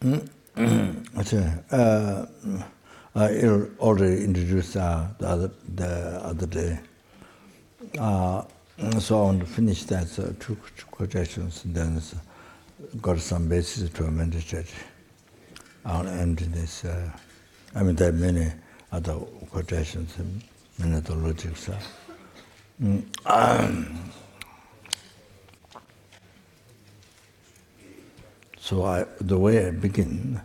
I already introduced the other day. So I want to finish that two quotations, and then got some basis to meditate on emptiness. There are many other quotations, many other logics. So the way I begin,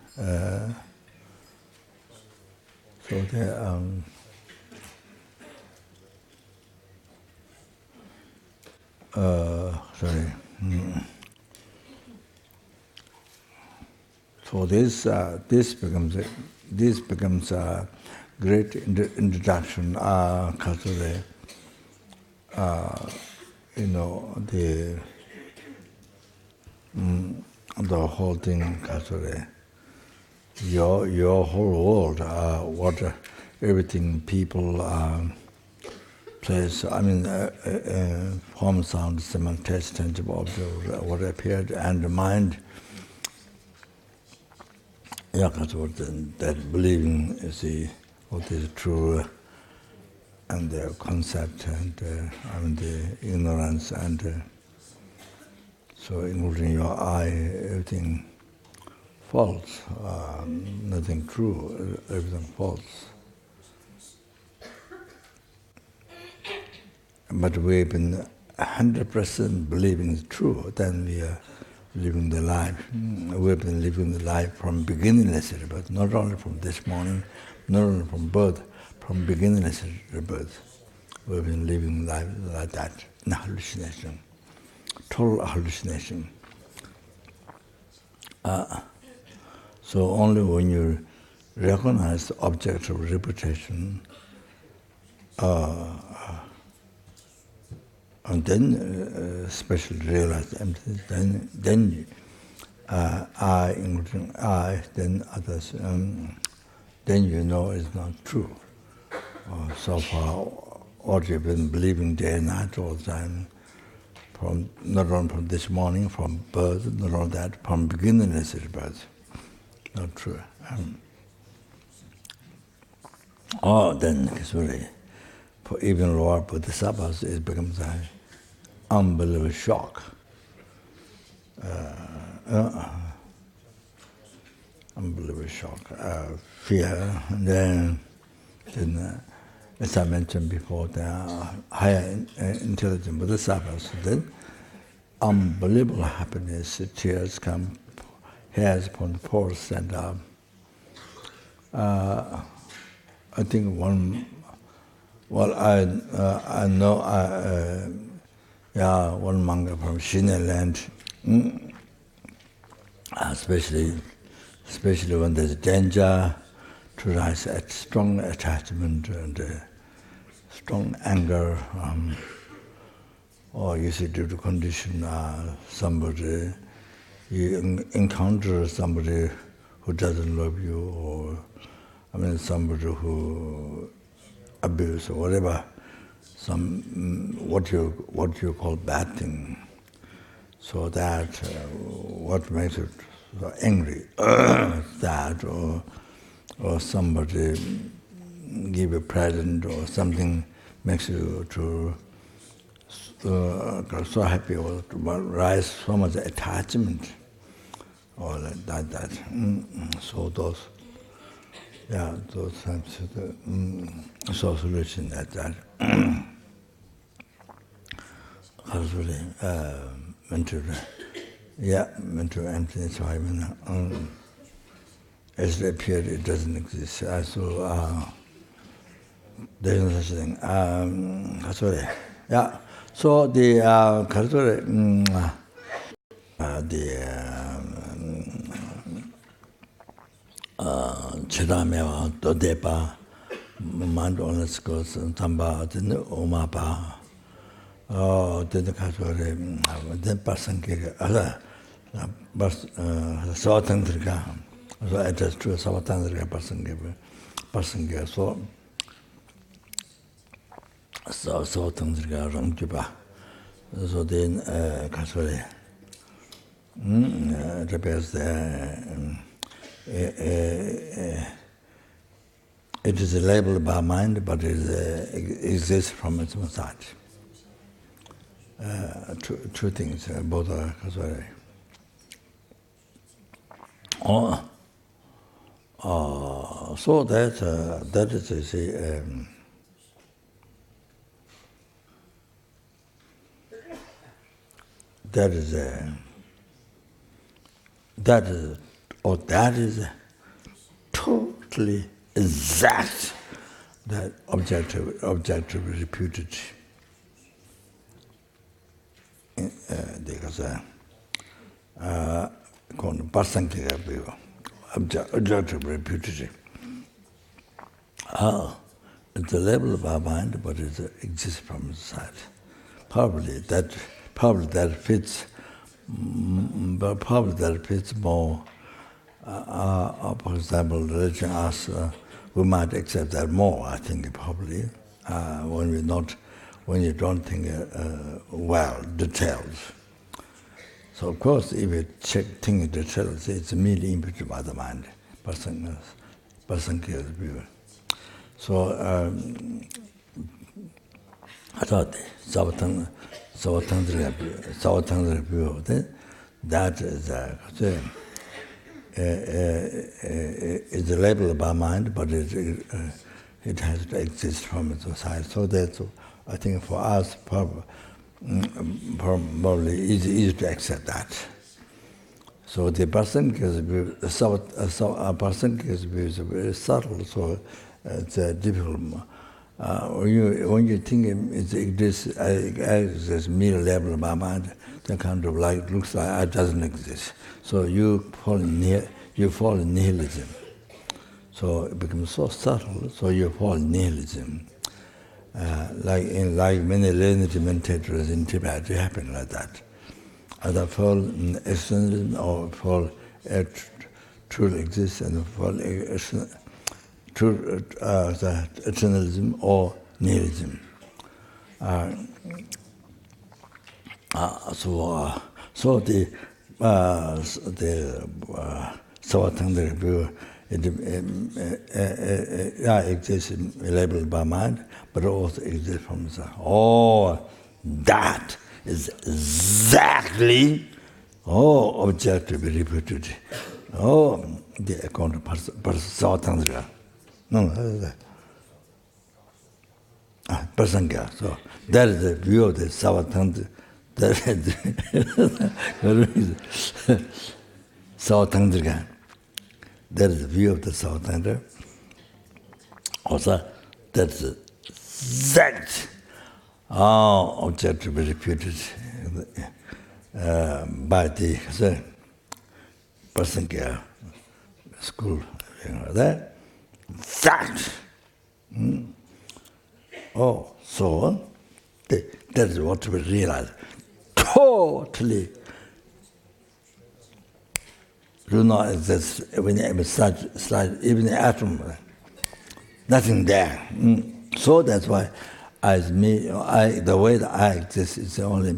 So this becomes a great introduction. The whole thing, your whole world, what everything, people, place. Form, sound, smell, taste, tangible object, what appeared, and the mind. That believing is what is true, and the concept, and the ignorance, and so including your eye, everything false, nothing true, everything false. But we've been 100% believing it's true, then we are living the life. We've been living the life from beginningless rebirth, not only from this morning, not only from birth, from beginningless rebirth. We've been living life like that, in hallucination, total hallucination. So only when you recognize the object of repetition, and then especially realize emptiness, then I, including I, then others, then you know it's not true. So far, what you've been believing day and night all the time, from not only from this morning, from birth, not only that, from beginningless birth, not true. Then it's really, for even lower bodhisattvas, it becomes an unbelievable shock. Unbelievable shock, fear, and then as I mentioned before, the higher intelligent bodhisattvas, then unbelievable happiness, tears come, hairs upon the forehead, and I think one. Well, I know one monk from Shine land, especially when there's danger, to rise at strong attachment and strong anger, or you see due to condition, somebody, you encounter somebody who doesn't love you, or somebody who abuse or whatever, some what you call bad thing. So that what makes it so angry, that or somebody give a present or something makes you to so happy, or to rise so much attachment, or that. So those. Those types of solution that really mental emptiness. As it appeared, it doesn't exist. So there's no such thing. So the Chiramewa, Dodepa, mindfulness goes, Tamba, Omapa, then the Katore, then Pasanke, Sawatandrika, so I just do a Sawatandrika Pasanke, so Sawatandrika Ramkiba. So then Katore repairs the it is labeled by mind, but it exists from its own side. Two things, both are very. So that is, you see, that is totally exact, that objective reputed. Because called Pasankika view, objective reputed. It's a level of our mind, but it exists from inside. Probably that fits. But probably that fits more. For example, religion asks, we might accept that more. I think probably when you don't think well details. So of course, if you think details, it's merely imputed by the mind. Person view. So I thought Savatandra view that is a label by mind, but it has to exist from its side. So that's, I think, for us probably easy to accept that. So the person view, a person view is very subtle, so it's difficult. When you think it exists as mere level of my mind, that kind of like looks like it doesn't exist. So you fall in nihilism. So it becomes so subtle, so you fall in nihilism. Like many learned meditators in Tibet, it happened like that. Either fall in externalism or fall truth exists and fall eternalism or nihilism. So the Savatandra view exists labeled by mind, but also exists from inside. Oh, that is exactly objectively reputed. The account of Savatandra. No, Prasanga. So that is the view of the Savatandra. Savatandra. That is the view of the Savatandra. Also, that's the exact objectively reputed by the Prasanga school. That. That. So that is what we realize. Totally do not exist even the atom, nothing there. So that's why, as me, the way that I exist is only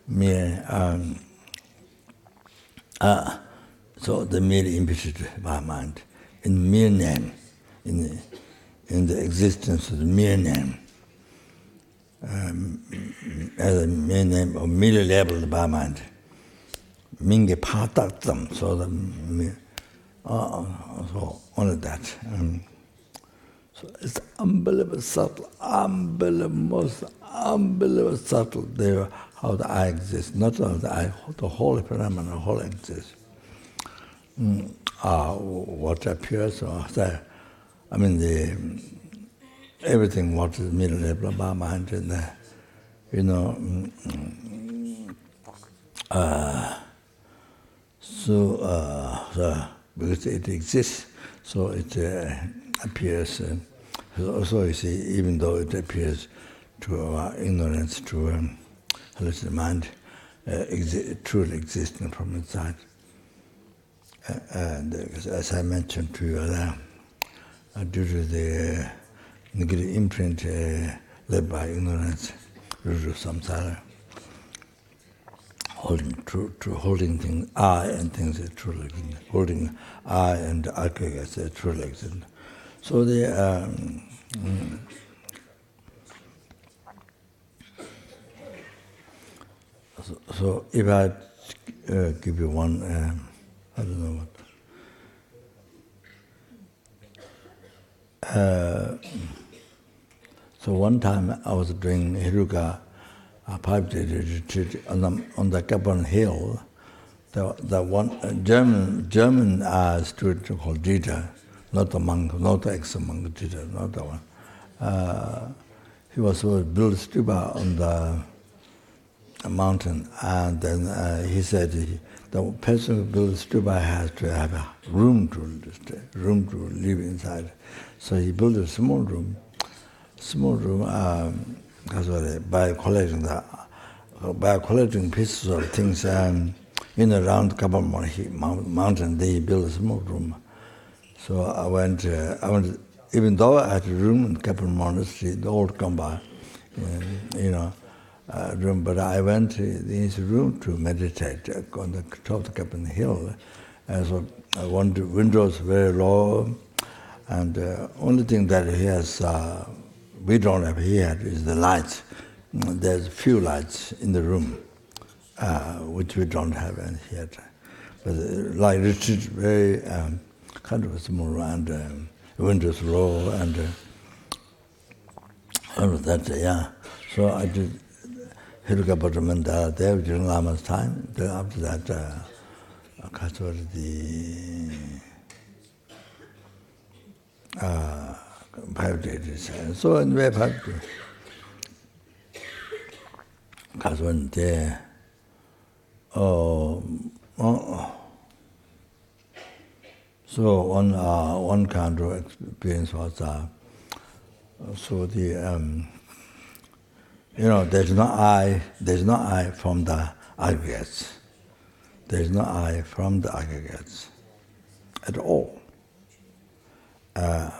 mere. So the merely imputed by mind, in mere name, in the existence of the mere name, as a mere name or merely labeled by mind. Minge pataktam, so only that. So it's unbelievable subtle, most unbelievable subtle there how the I exists, not only the I, the whole phenomenon, whole exists. What appears, everything what is merely labeled by mind, and because it exists, so it appears. So you see, even though it appears to our ignorance, to the mind, truly existing from inside. And as I mentioned to you, due to the negative imprint led by ignorance, due to samsara, holding things, I and things are truly existent. Holding I and aggregates are truly existent. So so if I give you one, I don't know what. So one time I was doing Hiruka, a 5-day retreat on the Capon Hill. The one German student called Dieter, not the monk, not the ex-monk Dieter, not the one. He was supposed to build a stupa on the mountain, and then he said the person who builds a stupa has to have a room to live inside. So he built a small room, by collecting pieces of things in around Kapal Mountain. They built a small room. So I went. Even though I had a room in Kapal Monastery, the old Kamba, room, but I went to his room to meditate on the top of the Kapal Hill. And so I wanted windows very low, and the only thing that he has. We don't have here is the lights. There's few lights in the room, which we don't have here. But like retreat, very kind of small, and windows low, and all of that. Yeah. So I did Hiruka Bhattamanda there during Lama's time. Then after that, the 5 days. So anyway, 5 days. Because one day, so one kind of experience was so the there's no I from the aggregates. There's no I from the aggregates at all.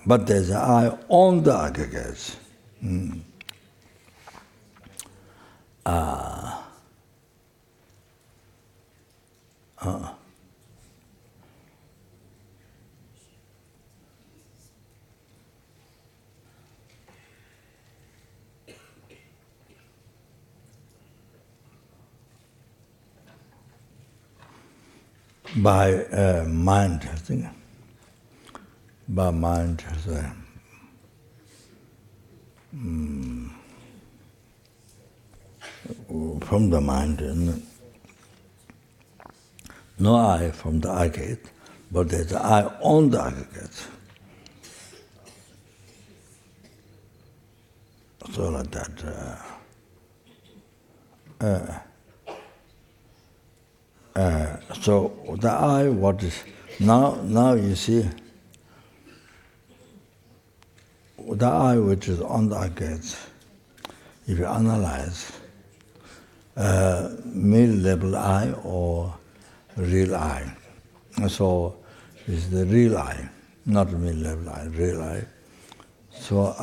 But there's an I on the aggregates. By mind, I think. By mind, from the mind, no I from the aggregate, but there's an I on the aggregate. So like that. So the I, what is now you see the I which is on the aggregates. If you analyze mid-level I or real I, so it's the real I, not mid-level I, real I. So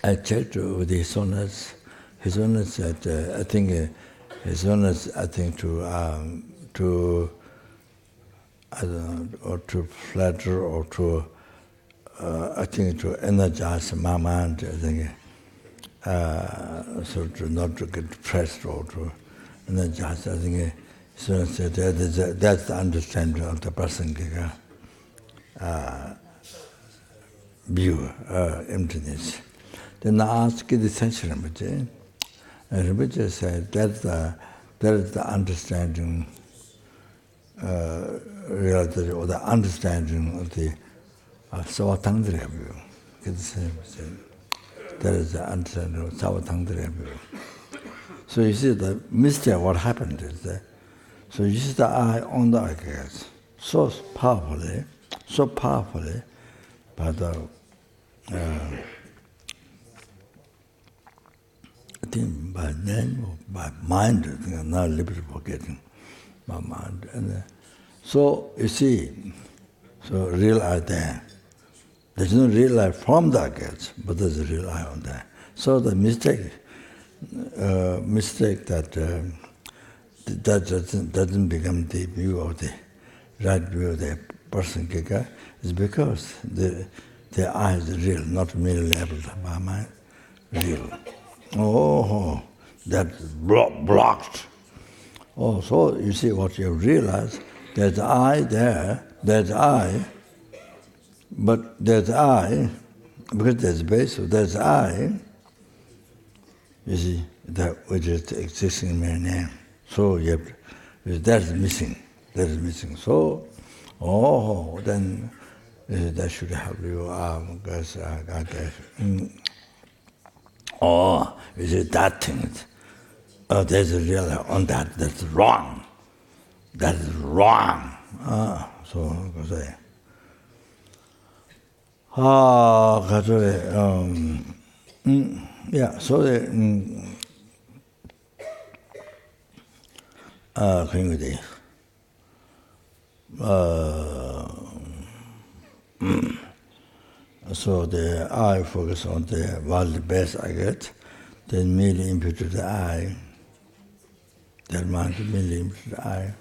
I checked with His Holiness. His Holiness said, I think His Holiness, I think to I don't know, or to flatter or to I think to energize my mind. I think so to not to get depressed or to energize. I think His Holiness said that's the understanding of the person view, emptiness. Then I asked the essential Rinpoche, and Rinpoche said that is the understanding reality or the understanding of the Savatangdriya view. That is the understanding of Savatangdriya view. So you see the mystery, what happened is that, so you see the I on the aggregates so powerfully, by the I think by name or by mind, I think I'm not liberally forgetting my mind. And so you see, so real I there. There's no real I from the aggregates, but there's a real I on there. So the mistake mistake that that doesn't become the view of the right view of the person kika is because the I is real, not merely labeled by mind, real. Oh, that's blocked. Oh, so you see what you realize, there's I there, there's I, but there's I, because there's base, so there's I, you see, that which is existing in my name. So you have to, that is missing. That is missing. So, then that should help you. Because I guess, you see that thing. There's a real on that. That's wrong. That is wrong. So I say. Yeah. So the so the I focus on the best I get, then merely imputed the I, that mind merely imputed the I.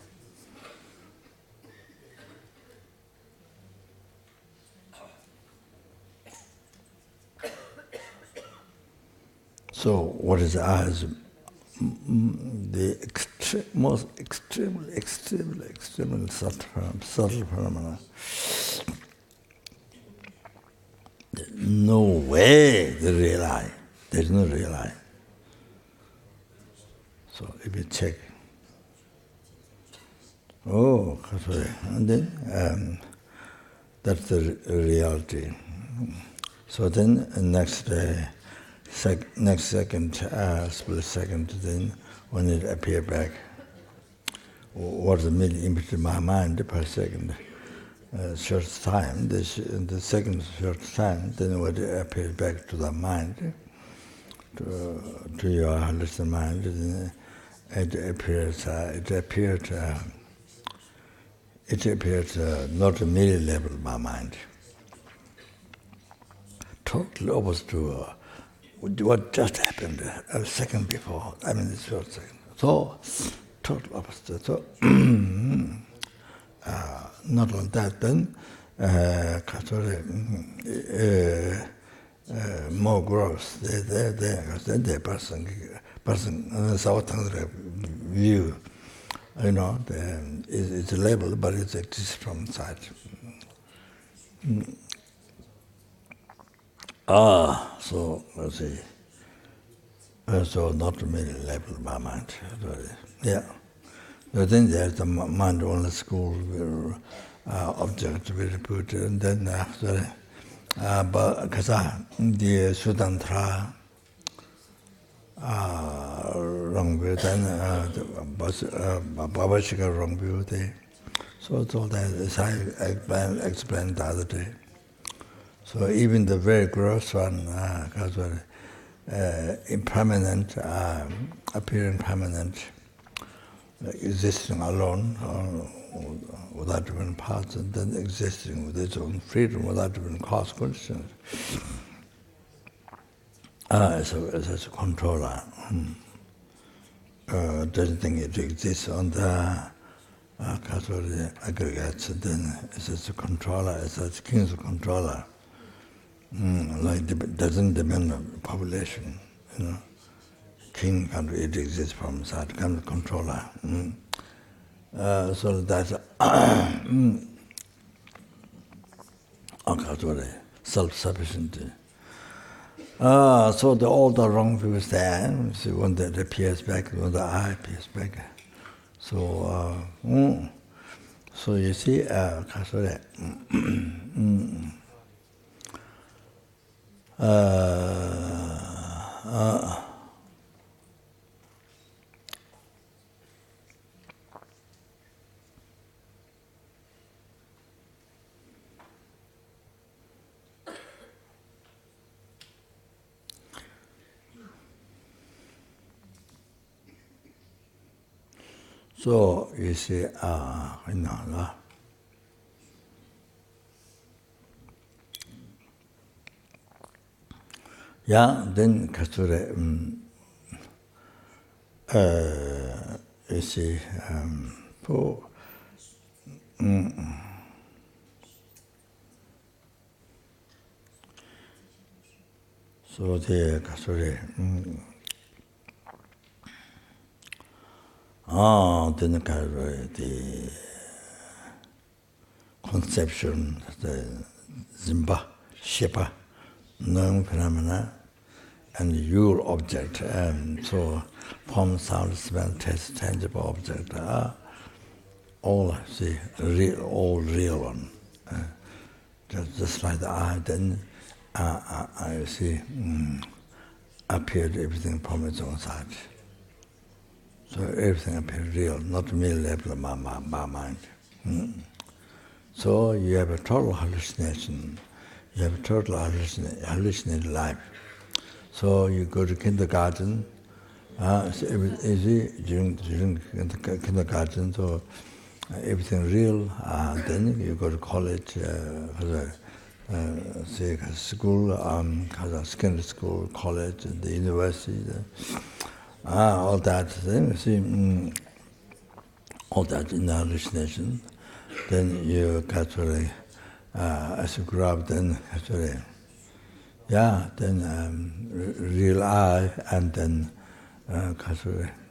So what is the I? Is the most extremely subtle phenomena. No way the real I. There is no real I. So if you check, and then that's the reality. So then next second, split second, then when it appears back, what's the middle image in my mind per second, short time, the second short time, then when it appears back to the mind, to your listening mind, then it appears not a merely level by mind. Totally opposite to what just happened a second before, the short second. So, total opposite. So, not on that, then, more growth. Because then the person, view, it's a label, but it exists from inside. So let's see. So not really labeled by mind. Yeah. But then there's the mindfulness school where object to be reputed, and then after, but because the Sudantra wrong view, then Babashika wrong view there. So it's all that, as I explained the other day. So even the very gross one, impermanent, appearing permanent, existing alone, without different parts, and then existing with its own freedom without different consequences. As a controller, doesn't think it exists on the aggregates, then as a controller, as a king's controller. Doesn't depend on population, King country, it exists from inside, kind of controller. So that's self-sufficient. So all the wrong views there, see, when that appears back, when the I appears back. So, so you see, so you see, yeah, then Kasture, You see, for so the then the conception, the Zimba, Shepa, known phenomena, and your object, and so form, sound, smell, taste, tangible object are all real, all real one. Just like the eye, then I see appeared everything from its own side. So everything appears real, not merely level of my mind. So you have a total hallucination. You have a total hallucinated life. So you go to kindergarten, it's easy during kindergarten, so everything real. Then you go to college, say school, secondary school, college, and the university, all that thing. See, all that in the hallucination. Then you actually, as you grow up, then actually, then real I, and then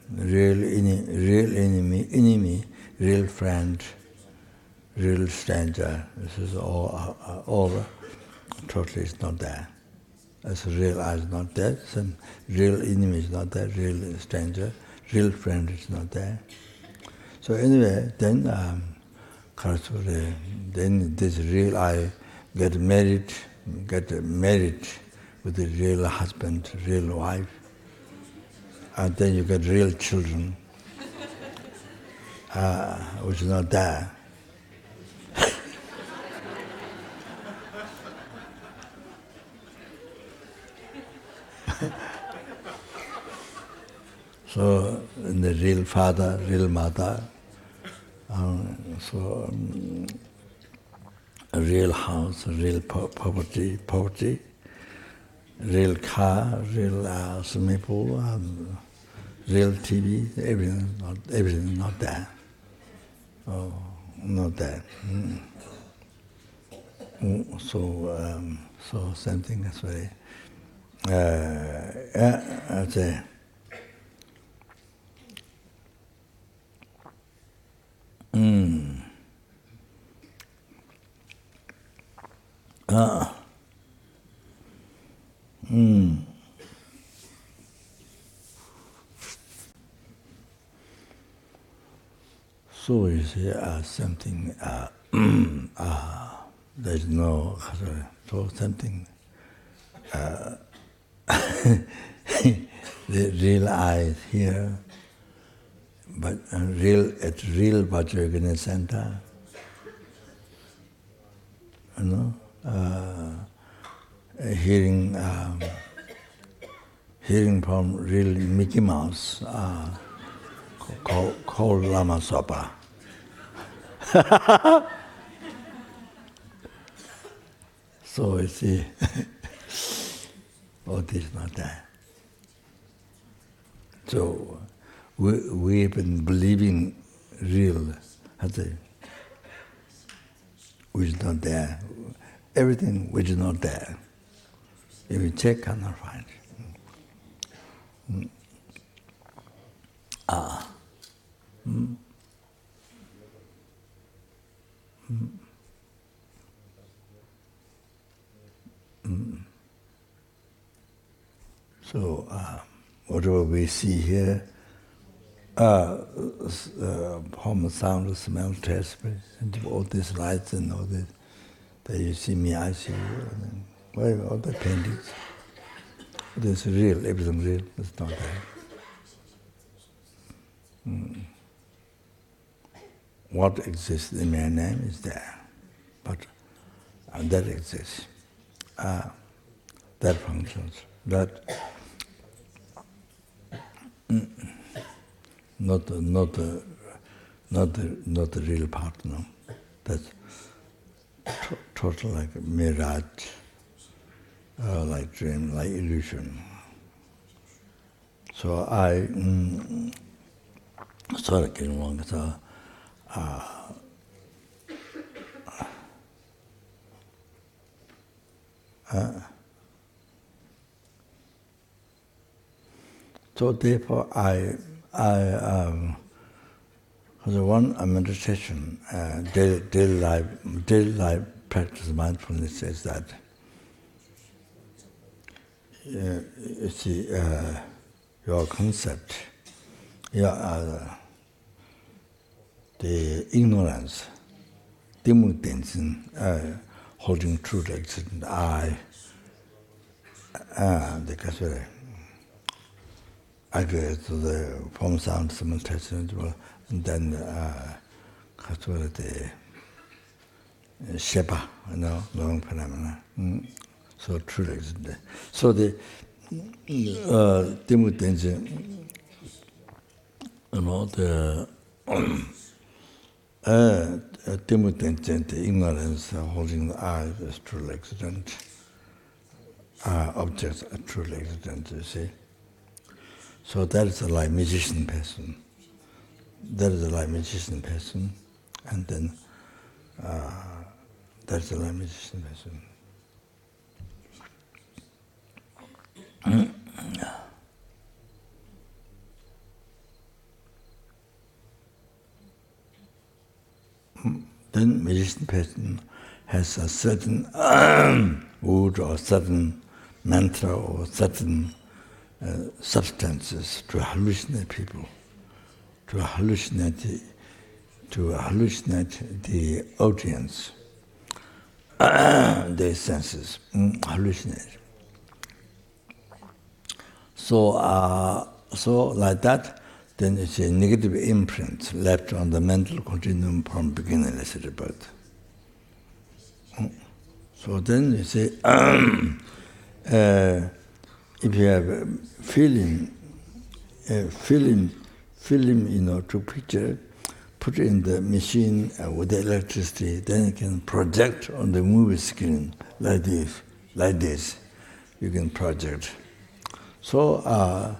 real enemy, real friend, real stranger. This is all totally is not there. As real I is not there, some real enemy is not there, real stranger, real friend is not there. So anyway, then then this real I get married with a real husband, real wife, and then you get real children, which is not there. So, the real father, real mother, a real house, real poverty, real car, real swimming pool, real TV, everything not there. Oh, not there. So same thing as well. I'd say. So you see, something, there's no, so something, the real I is here, but at real Vajra Yogini center, hearing from real Mickey Mouse, called Lama Sopa. So you see, all this is not there. So we've been believing real, which is not there. Everything which is not there. If you check, cannot find. So whatever we see here, form, sound, smell, taste, and all these lights and all this, that you see me, I see you, and then, all the paintings. This is real, everything real, it's not there. What exists in my name is there, but that exists, that functions, that not the real part, no. That's total like mirage, like dream, like illusion. So I started getting wrong. So, so therefore, the one meditation, daily life practice mindfulness is that you see your concept, the ignorance, holding true to existent I, the kasure. I go to the form sound simultaneously, and then kasure the Shepa, long phenomena. So true existent. So the Timu Tenzin, the Timu Tenzin, the ignorance holding the I is truly existent. Objects are truly existent, you see. So that is a like magician person. That is a like magician person, and then that's a like magician person. Then magician person has a certain wood or certain mantra or certain substances to hallucinate people, to hallucinate the audience, their senses, hallucinate. So like that, then it's a negative imprint left on the mental continuum from beginningless rebirth. So then you say, if you have a feeling, to picture, put it in the machine with the electricity, then you can project on the movie screen like this. You can project. So all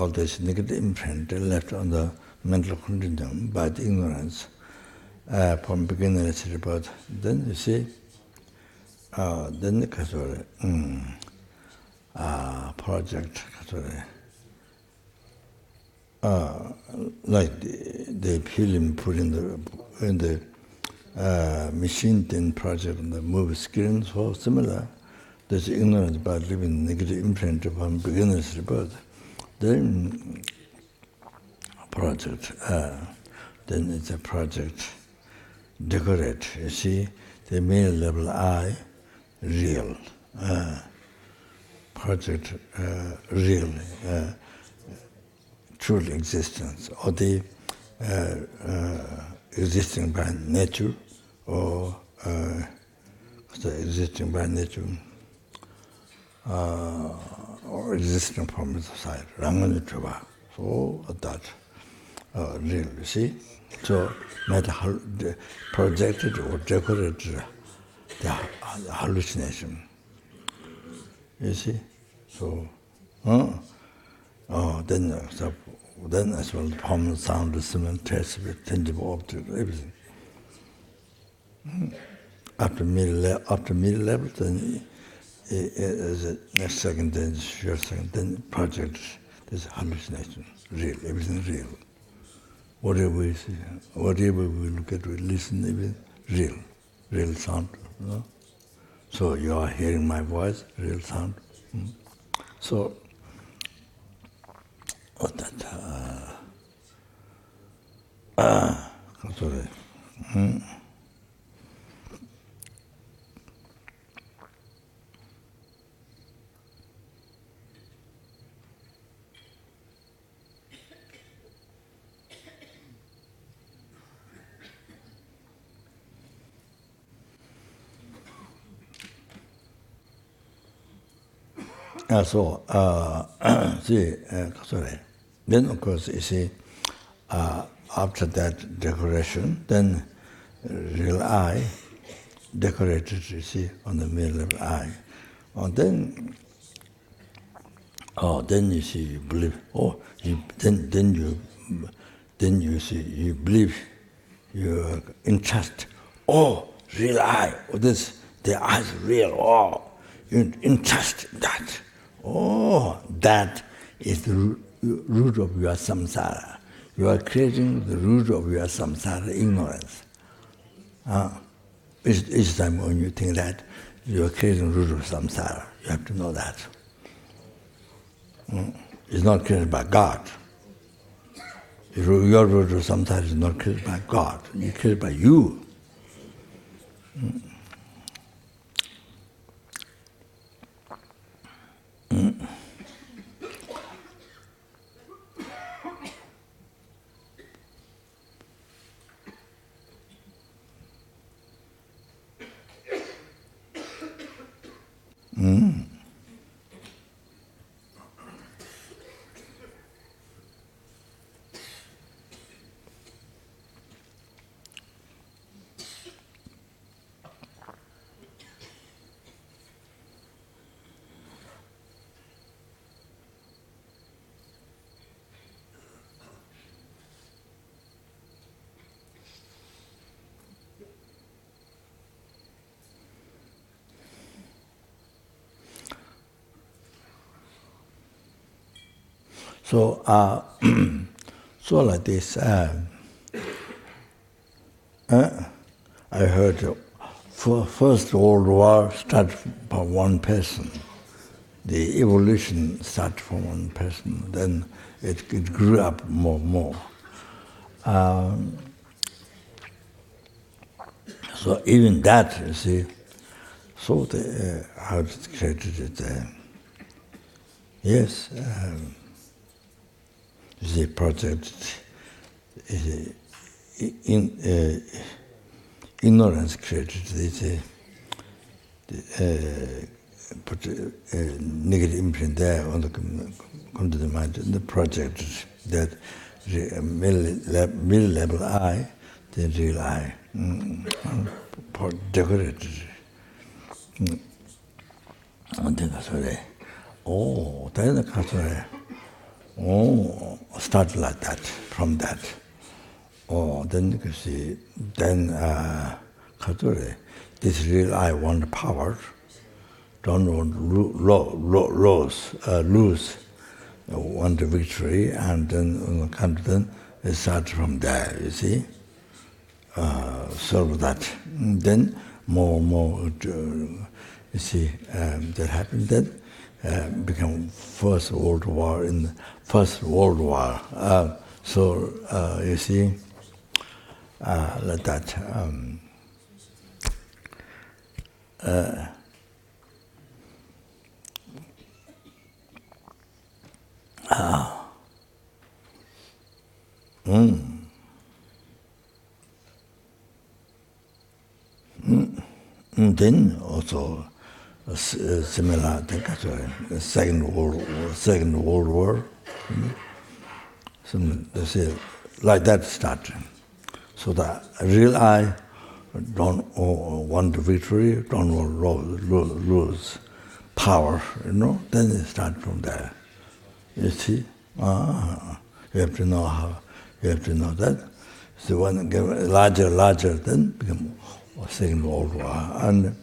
this negative imprint left on the mental continuum by the ignorance from beginningless rebirth. Then you see, then the project like the film put in the machine, then project on the movie screen. So similar, there's ignorance by living negative imprint from beginner's rebirth. Then project, then it's a project decorate. You see, the mere level I, real. Project real, truly existence, or the existing by nature, or existing by nature, or existing from the society. So that real, you see. So projected or decorated the hallucination. You see. So, then as well, form, sound, smell, taste, tangible object, everything. After middle level, then next second, then short second, then project. There's hallucination, real, everything real. Whatever we see, whatever we look at, we listen, everything real sound. So you are hearing my voice, real sound. So, sorry. Sorry. Then, of course, you see, after that decoration, then real I decorated, you see, on the middle level eye. And then you see, you believe. Then you see, you believe, you entrust. Oh, real eye. Oh, the eye is real. Oh, you entrust that. Oh, that is the root of your samsara. You are creating the root of your samsara, ignorance. Each time when you think that, you are creating the root of samsara. You have to know that. It's not created by God. Your root of samsara is not created by God. It's created by you. So, so like this, I heard First World War started by one person. The evolution started from one person. Then it grew up more and more. So even that, you see, so how it created it. Yes. The project, ignorance created this, put a negative imprint there on the come to the mind. The project that middle level eye, the real eye, decorated. And then start like that, from that. Then you can see, then this real I want power, don't want lose, want the victory, and then it starts from there, you see. Solve that. Then more and more, you see, that happened then. Become First World War. In the First World War, so you see, like that. Then also. Similar thing, Second World War. They say, like that started. So the real I don't want victory, don't want lose power, then it starts from there. You see? You have to know how, you have to know that. So when get larger, then become Second World War.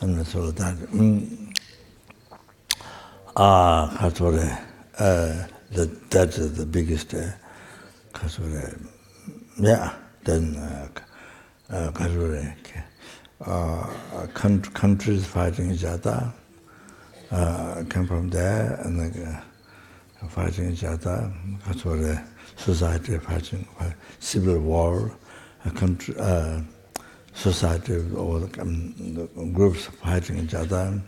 And so that, that's the biggest, then countries fighting each other, come from there, and fighting each other, society fighting, civil war, country, society, or the groups fighting each other,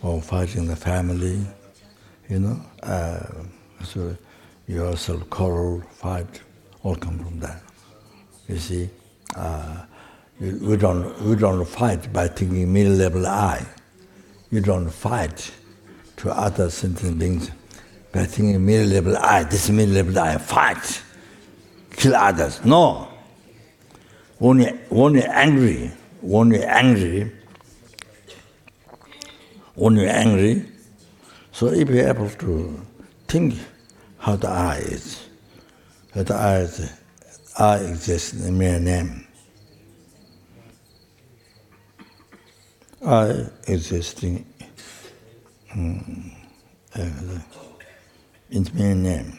or fighting the family, so yourself, quarrel, fight, all come from that. You see, we don't fight by thinking middle level I. You don't fight to other sentient beings by thinking middle level I. This middle level I fight, kill others. No. Only angry, when you're angry, so if you're able to think how the I is, that I exists in a mere name. I existing in mere name.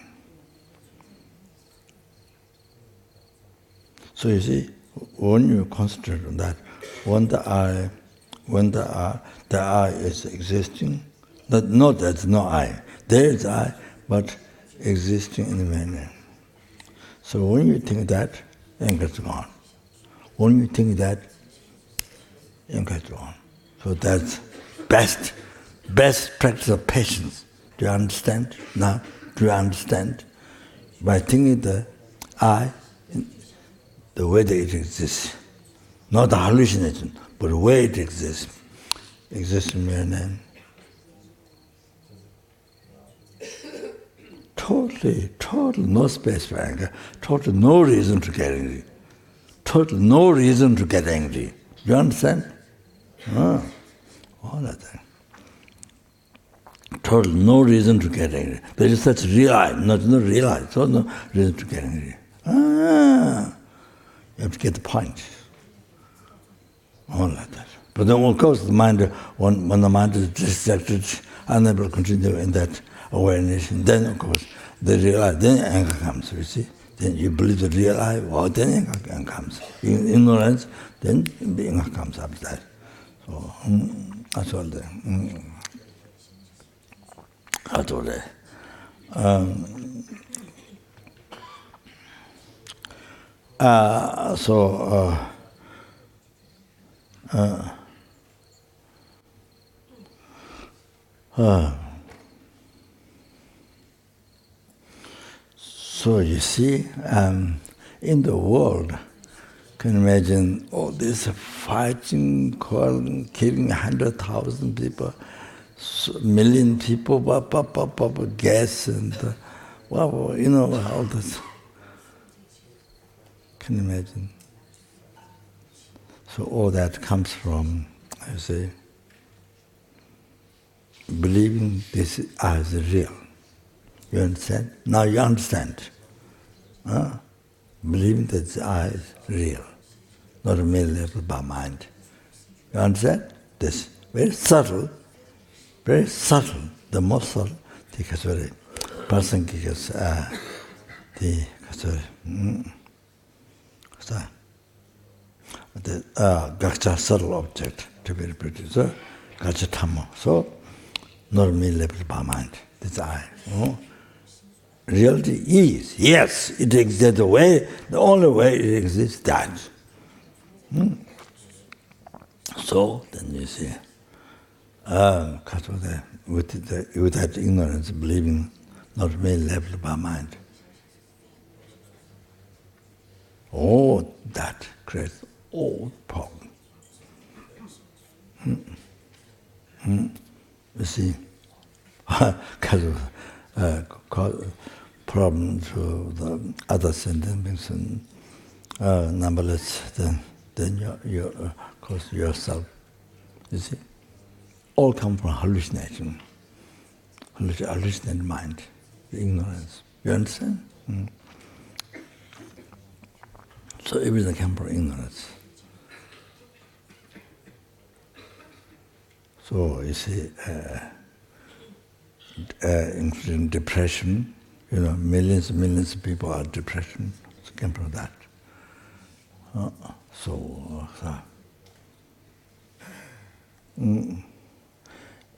So you see, when you concentrate on that, when the I is existing, there's no I. There is I, but existing in the mere name. So when you think that, anger is gone. When you think that, anger is gone. So that's best practice of patience. Do you understand now? Do you understand? By thinking the I, the way that it exists, not the hallucination, but the way it exists in mere name. Total no space for anger, total no reason to get angry, total no reason to get angry. Do you understand? All that thing. Total no reason to get angry. There is such realize, not realize, so no reason to get angry. You have to get the point. All like that. But then of course the mind, when the mind is distracted, unable to continue in that awareness, and then of course they realize, then anger comes, you see. Then you believe the real I, well, then anger comes. In ignorance, then the anger comes after that. So that's all there. That's all there. So you see, in the world, can you imagine all this fighting, quarreling, killing 100,000 people, million people, gas and well, you know, all this. Can you imagine? So all that comes from, I say, believing this as real. You understand? Now you understand. Believing that the I is real, not a mere level by mind. You understand? This very subtle, the most subtle, the kasuri, person kikas, the kasuri, the gacha subtle object to be reproduced. So, gacha tamo. So, not a mere level by mind. This I. Reality is, yes, it exists the way, the only way it exists, that. So, then you see, with that ignorance, believing not mere level by mind, all that creates all problem. You see, because of problems with the other sentence and numberless, then you cause yourself. You see, all come from hallucination, hallucinated mind, the ignorance. You understand? So everything comes from ignorance. So you see, including depression, you know, millions and millions of people are depression. It came from that.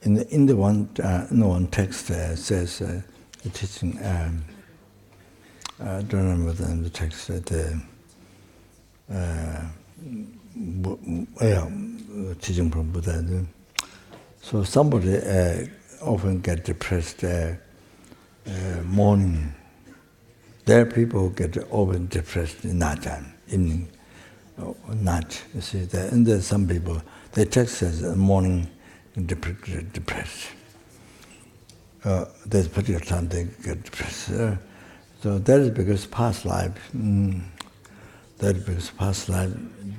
In the one text says the teaching. I don't remember the text. Teaching from Buddha. So somebody often get depressed morning. There are people who get often depressed in night time, evening, night. You see, and there's some people, their text says morning depressed. There's a particular time they get depressed. So that is because past life,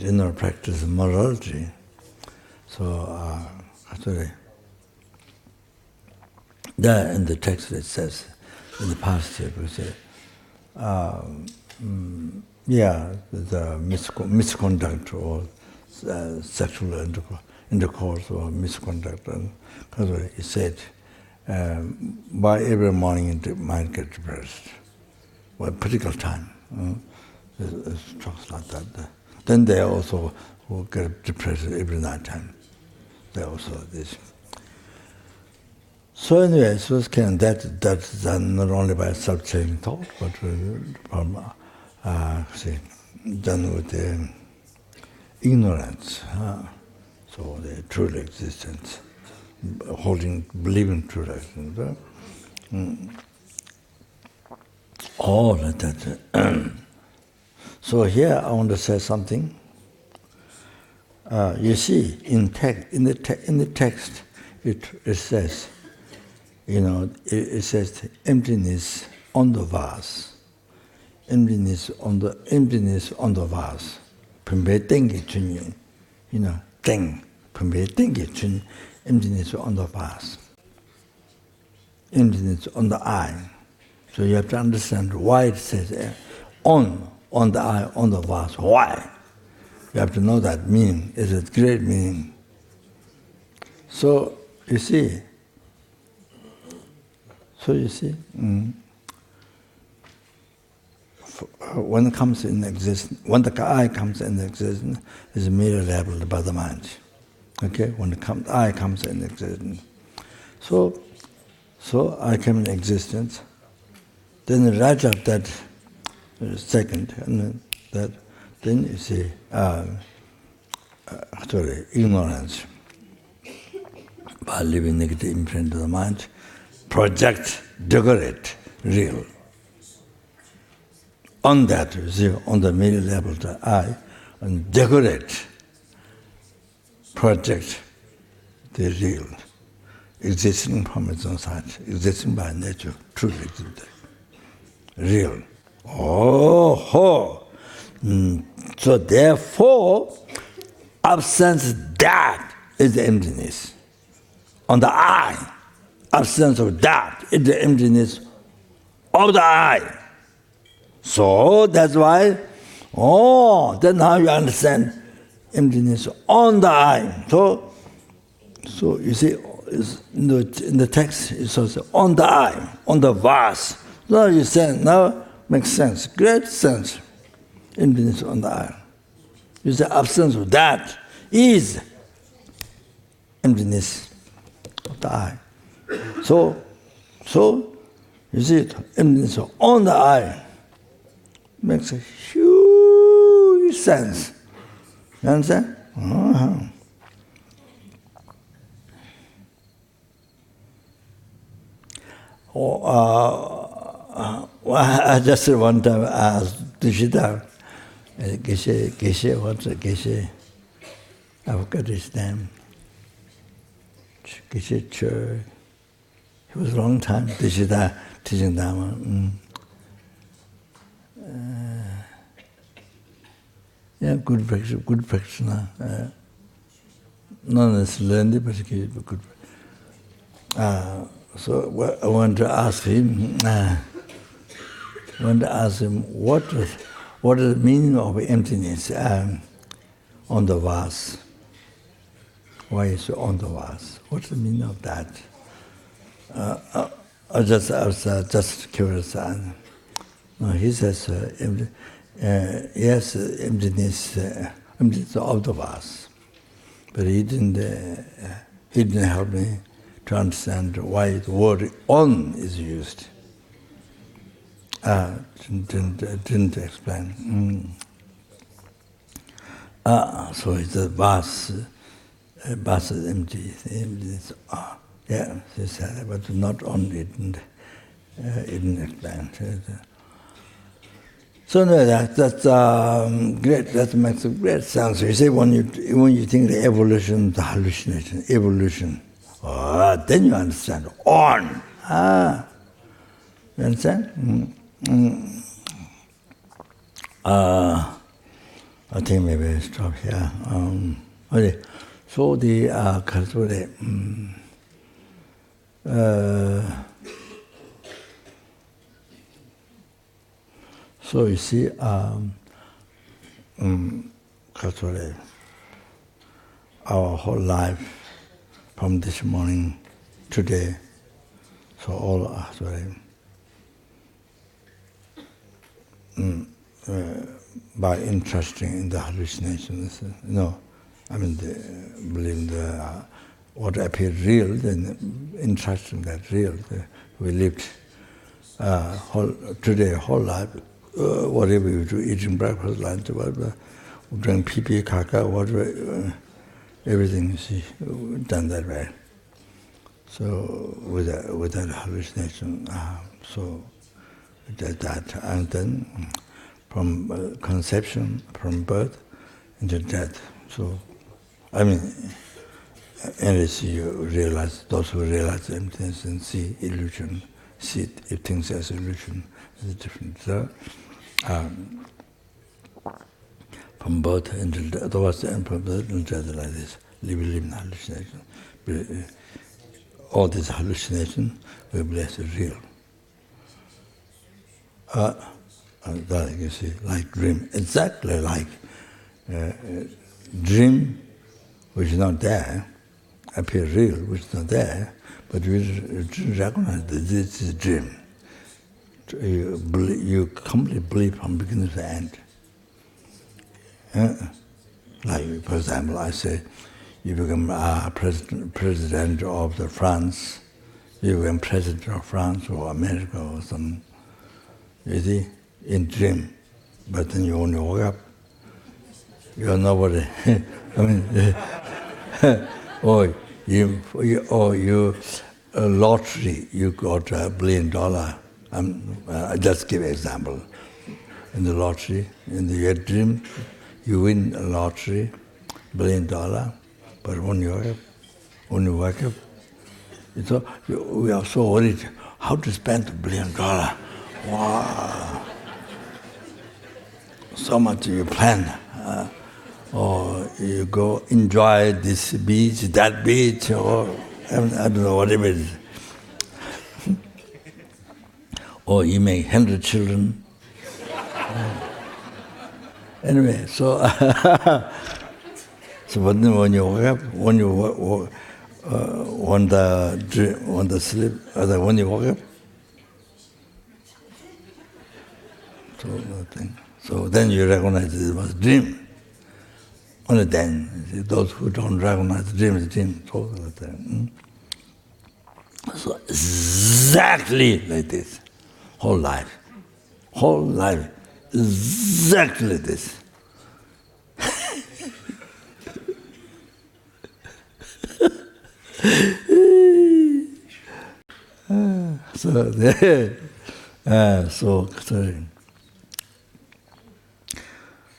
inner practice morality. So, actually, there in the text it says, in the positive, we say, the misconduct or sexual intercourse or misconduct. Because it said, by every morning the mind gets depressed. Well, particular time. It talks like that. Then they also will get depressed every night time. They also this. So anyway, so that's done not only by self-changing thought, but from done with the ignorance. So the true existence, believing true existence. All of that. So here I want to say something. You see, in the text, it says, it says emptiness on the vase, emptiness on the vase. Pumbe tengi chun, teng, pumbe tengi chun, emptiness on the vase, emptiness on the eye. So you have to understand why it says on the eye, on the vase. Why? You have to know that meaning. It's a great meaning. So you see, when it comes in existence, when the eye comes in existence, is merely labeled by the mind. Okay, when the eye comes in existence, so I came in existence. Then right after that second, and then you see, ignorance, by leaving negative imprint to the mind, project, decorate, real. On that, you see, on the middle level of the eye, and decorate, project the real, existing from its own side, existing by nature, truly existing. Real. So therefore, absence that is the emptiness. On the eye, absence of that is the emptiness of the eye. So that's why, then now you understand emptiness on the eye. So you see, in the text it says on the eye, on the vase. Now you say, now makes sense, great sense. Emptiness on the eye. You say absence of that is emptiness of the eye. So you see it, emptiness on the eye makes a huge sense. You understand? I just one time asked Dushita, Geshe, what's a Geshe? I forgot his name. Geshe Chur. It was a long time, Dushita teaching Dharma. Good practitioner. Not necessarily, but good. So I want to ask him. What is the meaning of emptiness on the vase? Why is it on the vase? What's the meaning of that? I was just curious. No, he says, yes, emptiness of the vase, but he didn't help me to understand why the word "on" is used. Didn't explain. So it's a vase is empty. Yeah, he said, but not only it didn't explain. So anyway, that's great. That makes a great sense. You see, when you think the evolution, the hallucination, evolution, then you understand. On. You understand? I think maybe I stop here. Okay. So the so you see, our whole life from this morning today, so all by interesting in the hallucinations, believing what appears real, then interesting that real. We lived today whole life, whatever you do, eating breakfast, lunch, whatever, drink pee, kaka, whatever, everything is done that way. So with that hallucination, so that, and then from conception, from birth into death. So, unless you realize, those who realize emptiness and see illusion, see things as illusion, is different. So, from birth into death, from birth into death like this, living hallucination. All this hallucination, we believe is real. That you see, like dream, exactly like dream, which is not there, appear real, which is not there, but we recognize that this is a dream. You completely believe from beginning to end. Like, for example, I say, you become president of France, you become president of France or America or some, you see, in dream. But then you only woke up, you're nobody. Or you lottery, you got $1 billion. I just give an example. In the lottery, in your dream, you win a lottery, $1 billion, but when you wake up, we are so worried how to spend $1 billion. Wow! So much you plan, or you go enjoy this beach, that beach, or I don't know, whatever it is. Or you make 100 children. Anyway, so but then when you wake up, when you want the sleep, when you wake up, so nothing. So then you recognize it was a dream. Only then, those who don't recognize the dream is a dream. So exactly like this, whole life, exactly this.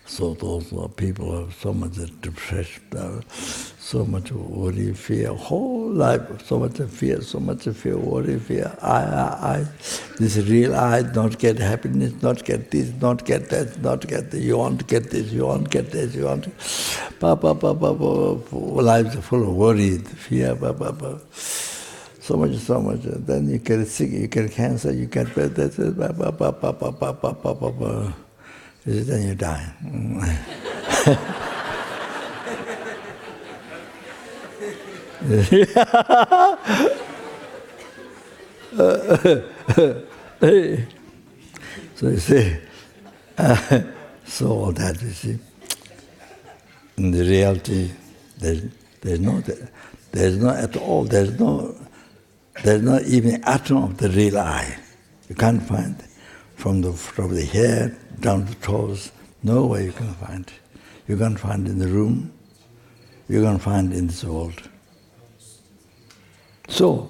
So those people have so much depression, so much worry, fear, whole life, so much fear, worry, fear. I, this real I, not get happiness, not get this, not get that, not get this, you want to get this, you want to get this, you want to... Life is full of worry, fear, so much, then you get sick, you get cancer, you get this, then you die. So you see, so all that, you see, in the reality, there's no at all, there's not even atom of the real I. You can't find it. From the hair down to the toes, no way you can find it. You can't find it in the room, you can't find it in this world. So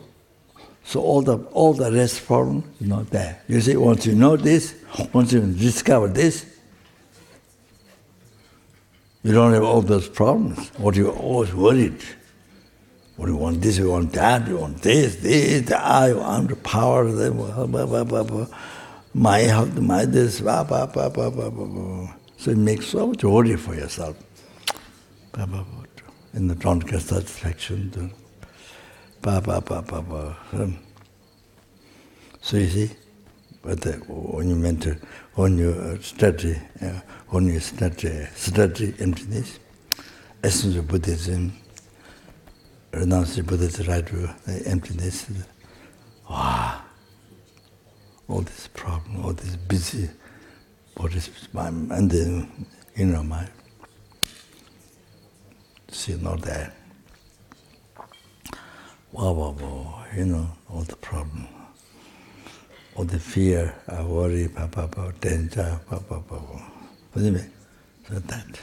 all the rest problem is not there. You see, once you know this, once you discover this, you don't have all those problems. What you always worried. What you want this, you want that, you want this, I want the power, my health, my this, So it makes so much worry for yourself. And don't get satisfaction. So you see, but when you study emptiness, essence of Buddhism, renounce the Buddha's right view, emptiness. Wow, all this problem, all this busy bodies, mind, and then inner mind. See, not there. Wow, all the problem, all the fear, worry, danger, what do you mean? So that.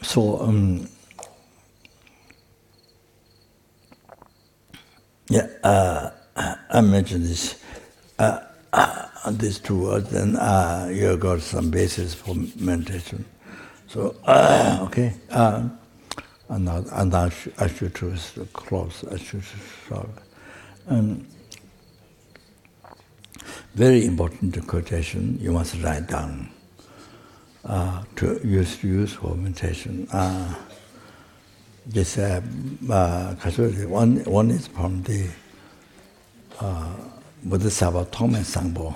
So, I mentioned this, these two words, then you got some basis for meditation. So, okay, and now I should close, I should stop. Very important quotation, you must write down to use for meditation. This one is from the Bodhisattva Tome Sangpo,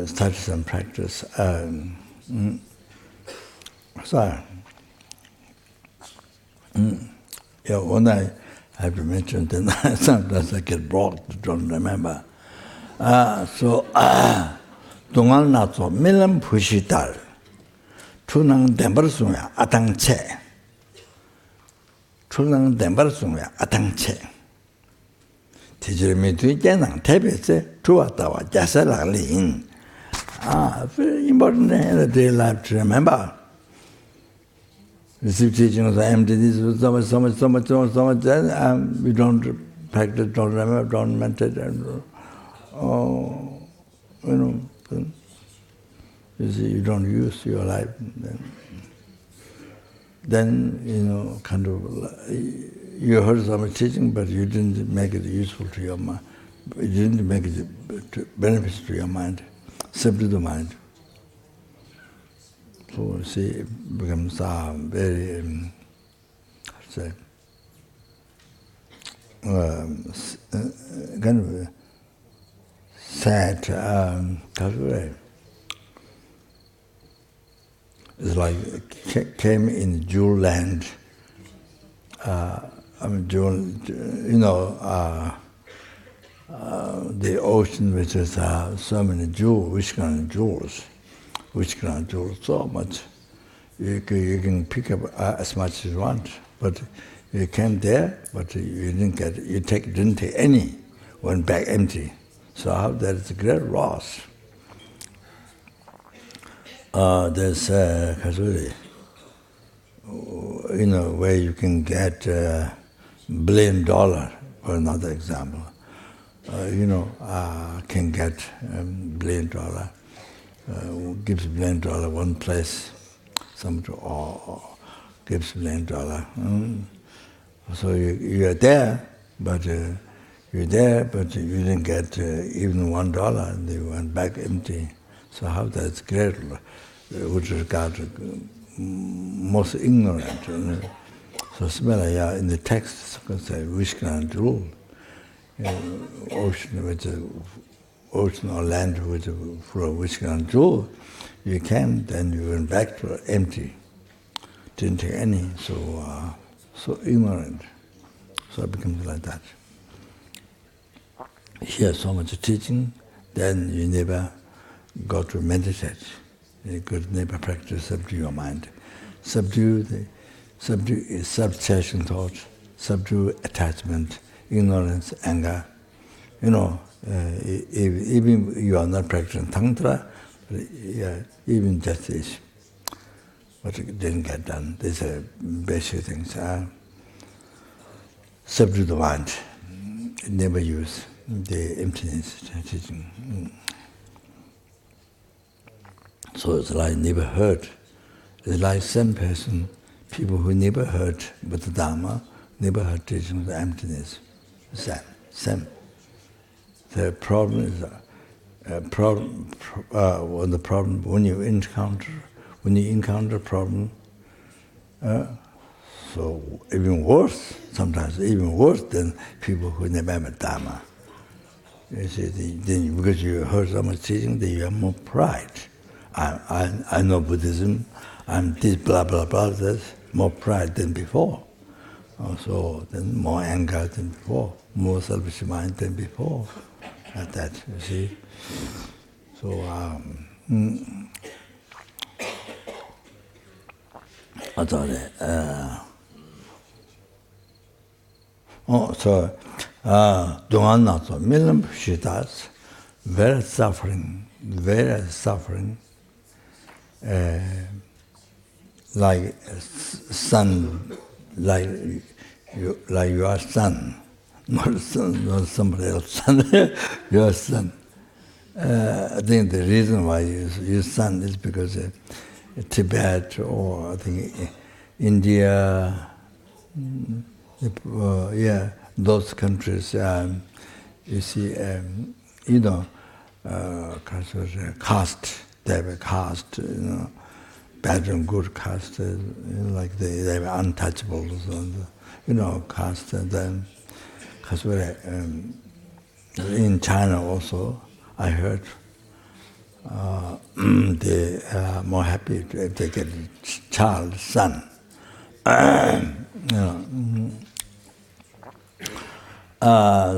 studies and practice. When I have to mention, then sometimes I get blocked, don't remember. 동안 나서 밀람 부시달 출랑 덴버스야 아당체 출랑 덴버스야 아당체 디지르미 뒤에는 대베세 주었다와 자살라린 very important in the daily life to remember. Receive teachings of emptiness, so much, we don't practice, don't remember, don't meditate, you see, you don't use your life, then kind of, you heard some teaching, but you didn't make it useful to your mind. You didn't make it beneficial to your mind, simply the mind. So, see, it becomes very, kind of sad. It's like came in jewel land. The ocean which has so many jewels, which kind of jewels, so much. You can pick up as much as you want, but you came there, but you didn't get it. You didn't take any, went back empty. So that is a great loss. There's where you can get $1 billion, for another example. Can get $1 billion, gives $1 billion one place, somebody gives $1 billion. So you're there, but you didn't get even $1, and you went back empty. So how that's great, with regard to most ignorant. So similarly, in the text, you can say Vishkant rule. Ocean or land with full of Vishkant rule, you can, then you went back to empty. Didn't take any, so ignorant. So it becomes like that. Hear so much teaching, then you never go to meditate. You could never practice subdue your mind. Subdue is subtraction thought, subdue attachment, ignorance, anger. Even you are not practicing tantra, even just this, but it didn't get done. These are basic things. Subdue the mind, never use. the emptiness teaching. So it's like never heard. It's like same person, people who never heard Buddha Dharma, never heard teaching of the emptiness. Same. The problem is when you encounter problem, so even worse, sometimes even worse than people who never met Dharma. You see, then because you heard so much teaching, then you have more pride. I know Buddhism, I'm this blah blah blah. There's more pride than before. Also, then more anger than before, more selfish mind than before. Like that, you see. So Dungan Naso, Milam Shitas, very suffering, like son, like your son, not somebody else's son, your son. I think the reason why your son is because Tibet or I think India, those countries, you see, caste, they have a caste, bad and good caste, like they have untouchables, and, caste, and then, in China also, I heard they are more happy if they get a child, son.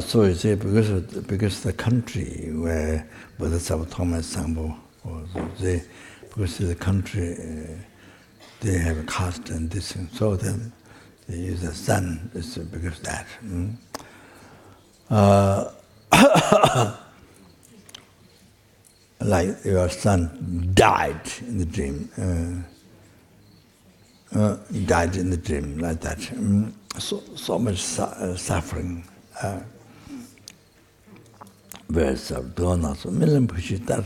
So you see, because the country where Bodhisattva Thomas Sangpo was, because the country they have a caste and this thing, so then they use a son because of that. Like your son died in the dream, like that. So much suffering. Verse of Donas, Milam Pushitar,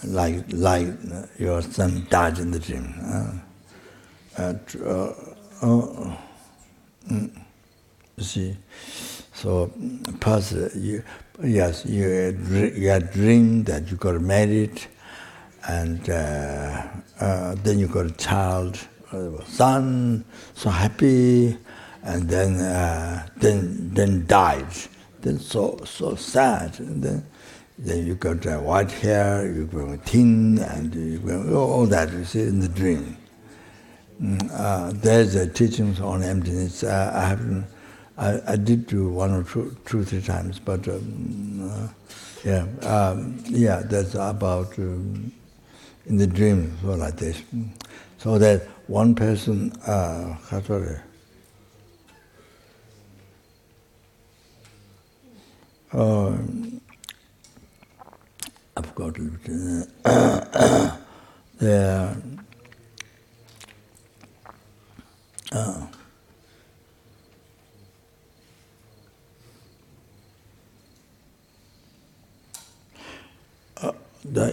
like your son died in the dream. See, so you had dreamed that you got married, and then you got a child, son, so happy, and then died. Then so sad. And then you got white hair, you got thin, and you got all that you see in the dream. There's a teachings on emptiness. I did do one or two, 3 times, but that's about in the dream, so like this. So that one person, I forgot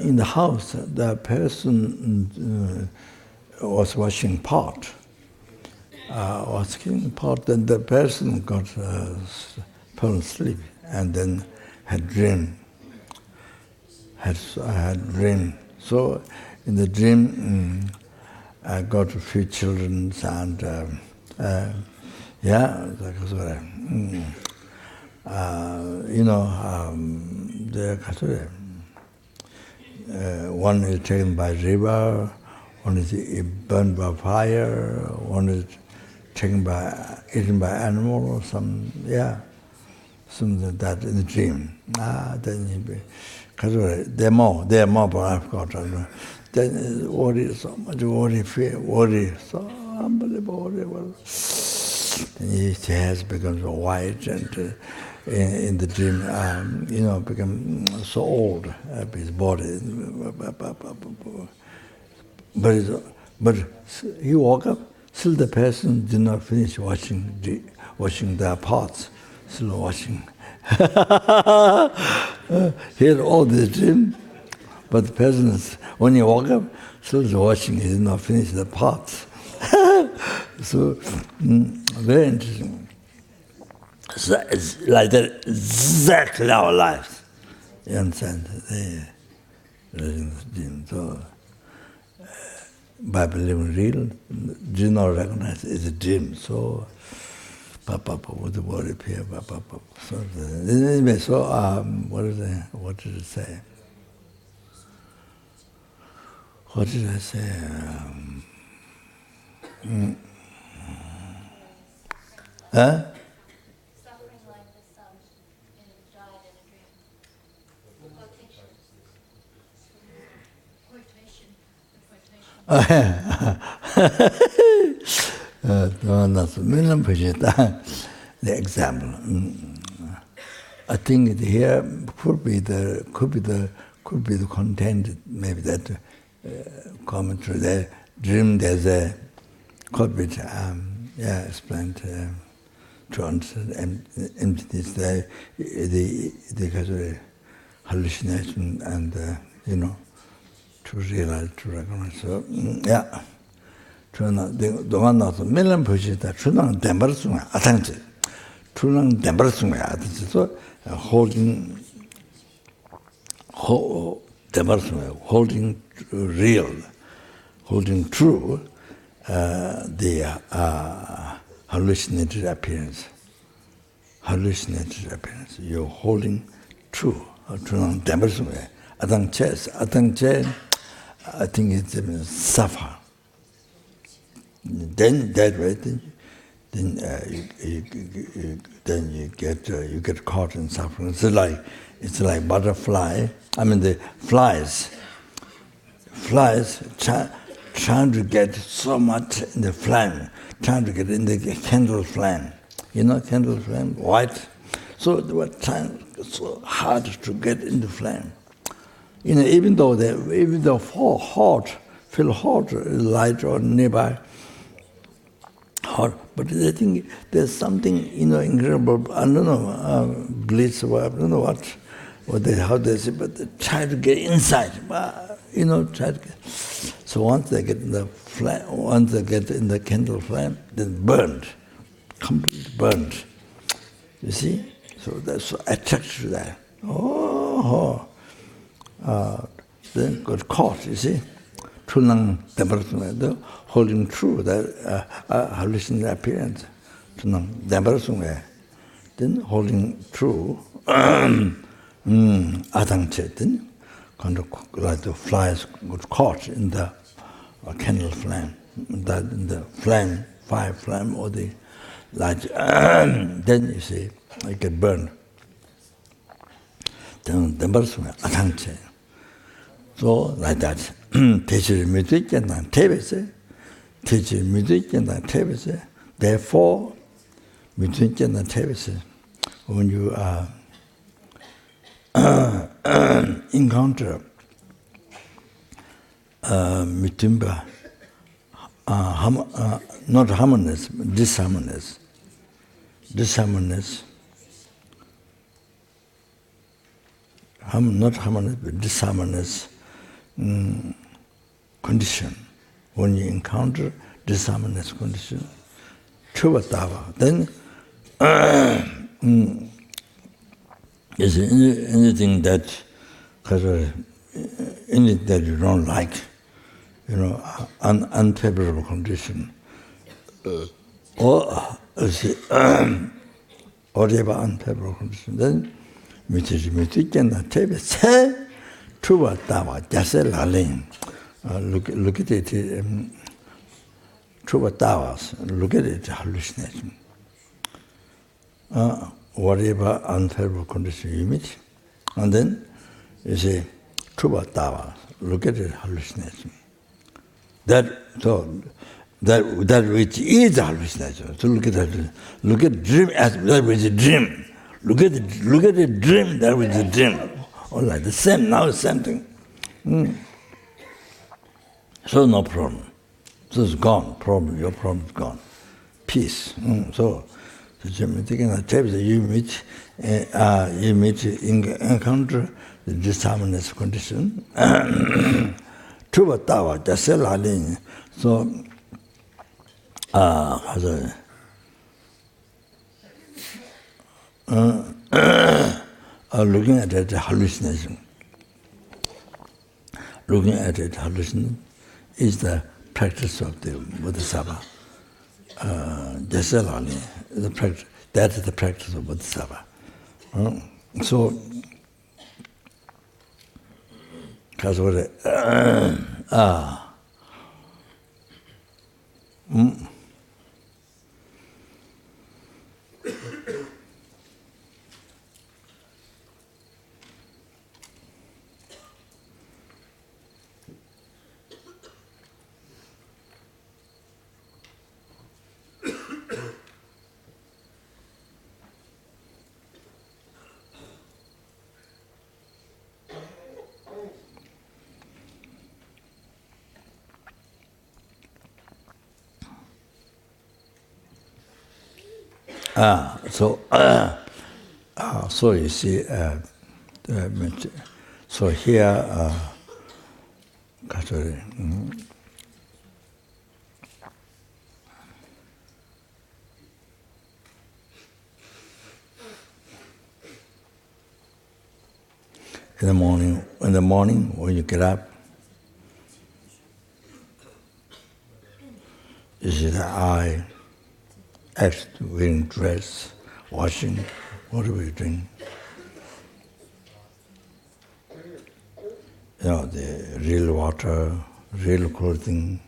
in the house, the person was washing pot. Then the person got fell asleep and then had dream. Had dream. So in the dream, I got a few children and one is taken by river, one is burned by fire, one is eaten by animal or something like that in the dream. Then there are more, but I forgot. Then worry, so much worry, fear, worry, so unbelievable worry. And his hair becomes white, and in the dream, become so old, his body. But he woke up, still the person did not finish washing their pots. Still watching. Here all the dream, but the person is, when you walk up, still watching, he did not finish the parts. So, very interesting. So it's like that, exactly our lives. You understand? So, by believing real, do not recognize it's a dream. So, with the word appear, So, anyway, so what did it say? What did I say? Huh? Suffering like the sun in a died in a Quotation. The example. I think here could be the content. Maybe that commentary. The dream. There's a could be explained to understand emptiness. The kind of hallucination and to realize, to recognize. So yeah. 동안 나서 밀런 보시다 주는 덴버스가 아탄지 주는 덴버스가 아탄지 so holding real, holding true the hallucinated appearance. You're holding true. 주는 덴버스가 아탄제 I think it's suffer. Then that way, then you get caught in suffering. It's like butterfly. I mean the flies trying to get so much in the flame, trying to get in the candle flame. You know candle flame, white. So they were trying so hard to get in the flame. Even though feel hot, light or nearby. Hot, but they think there's something, incredible, I don't know, bliss or I don't know how they say, but they try to get inside, try to get. So once they get in the flame, once they get in the candle flame, then burned, completely burned. You see? So that's so attracted to that. Then got caught, you see? Holding true that hallucinating appearance. Then holding true, then kind of like the flies got caught in the candle flame, that in the flame, fire flame, or the light. Then you see, it get burned. Then so like that. Therefore, when you encounter mitimba, not harmonious, disharmonious, not harmonious, but disharmonious condition. When you encounter disharmonious condition, Chuvatawa, then is anything that anything that you don't like, unfavorable condition, or whatever unfavorable condition, then look at it, look at it, hallucination. Whatever unfavorable condition you meet, and then you say, look at it, hallucination. That which is hallucination. So look at dream as that which is a dream. Look at the dream, that which is a dream. All right, the same, now the same thing. So no problem. So it's gone, problem, your problem is gone. Peace. So So you meet encounter the disharmonious condition. Tuba tawa jasela lin. So looking at it hallucination. Looking at it hallucination is the practice of the Bodhisattva. Jasela lin. That is the practice of Bodhisattva. So, so you see, so here, in the morning when you get up, you see the eye, act, wearing dress, washing, what are we doing? The real water, real clothing,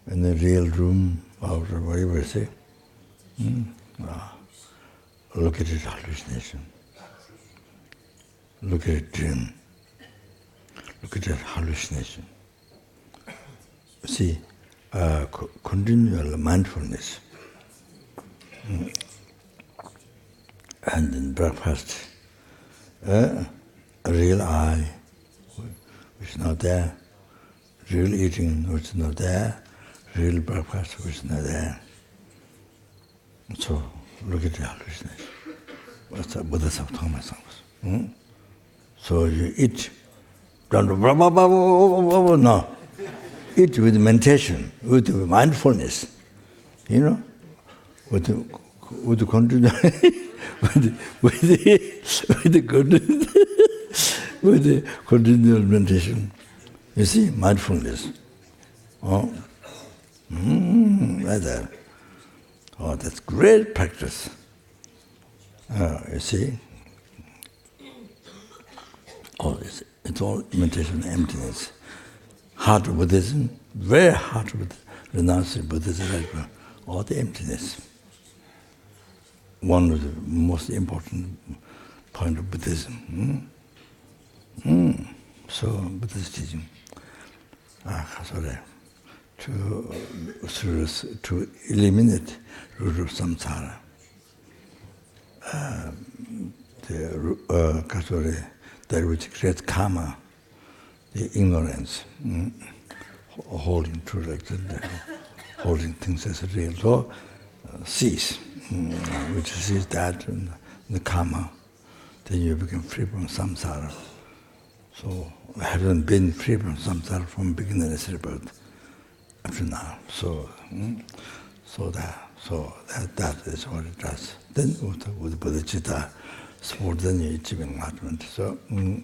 and the real room, whatever you say. Look at it, hallucination. Look at it, dream. Look at it, hallucination. See, continual mindfulness. And in breakfast, a real eye, which is not there, real eating, which is not there, real breakfast, which is not there. So, look at the hallucination. What's the Bodhisattva Thomas? So you eat, no. Eat with meditation, with mindfulness, with the continual, with the continual meditation. You see, mindfulness. Like that. Oh, that's great practice. You see. Oh, it's all meditation, emptiness. Heart of Buddhism, very heart of renouncing Buddhism, all the emptiness. One of the most important point of Buddhism. So Buddhist teaching, to eliminate root of samsara. That which creates karma, the ignorance, holding true like that, holding things as real. So cease, which sees that and the karma, then you become free from samsara. So I haven't been free from samsara from beginningless rebirth up to now. So that is what it does. Then with bodhicitta, sport then you achieve enlightenment. So then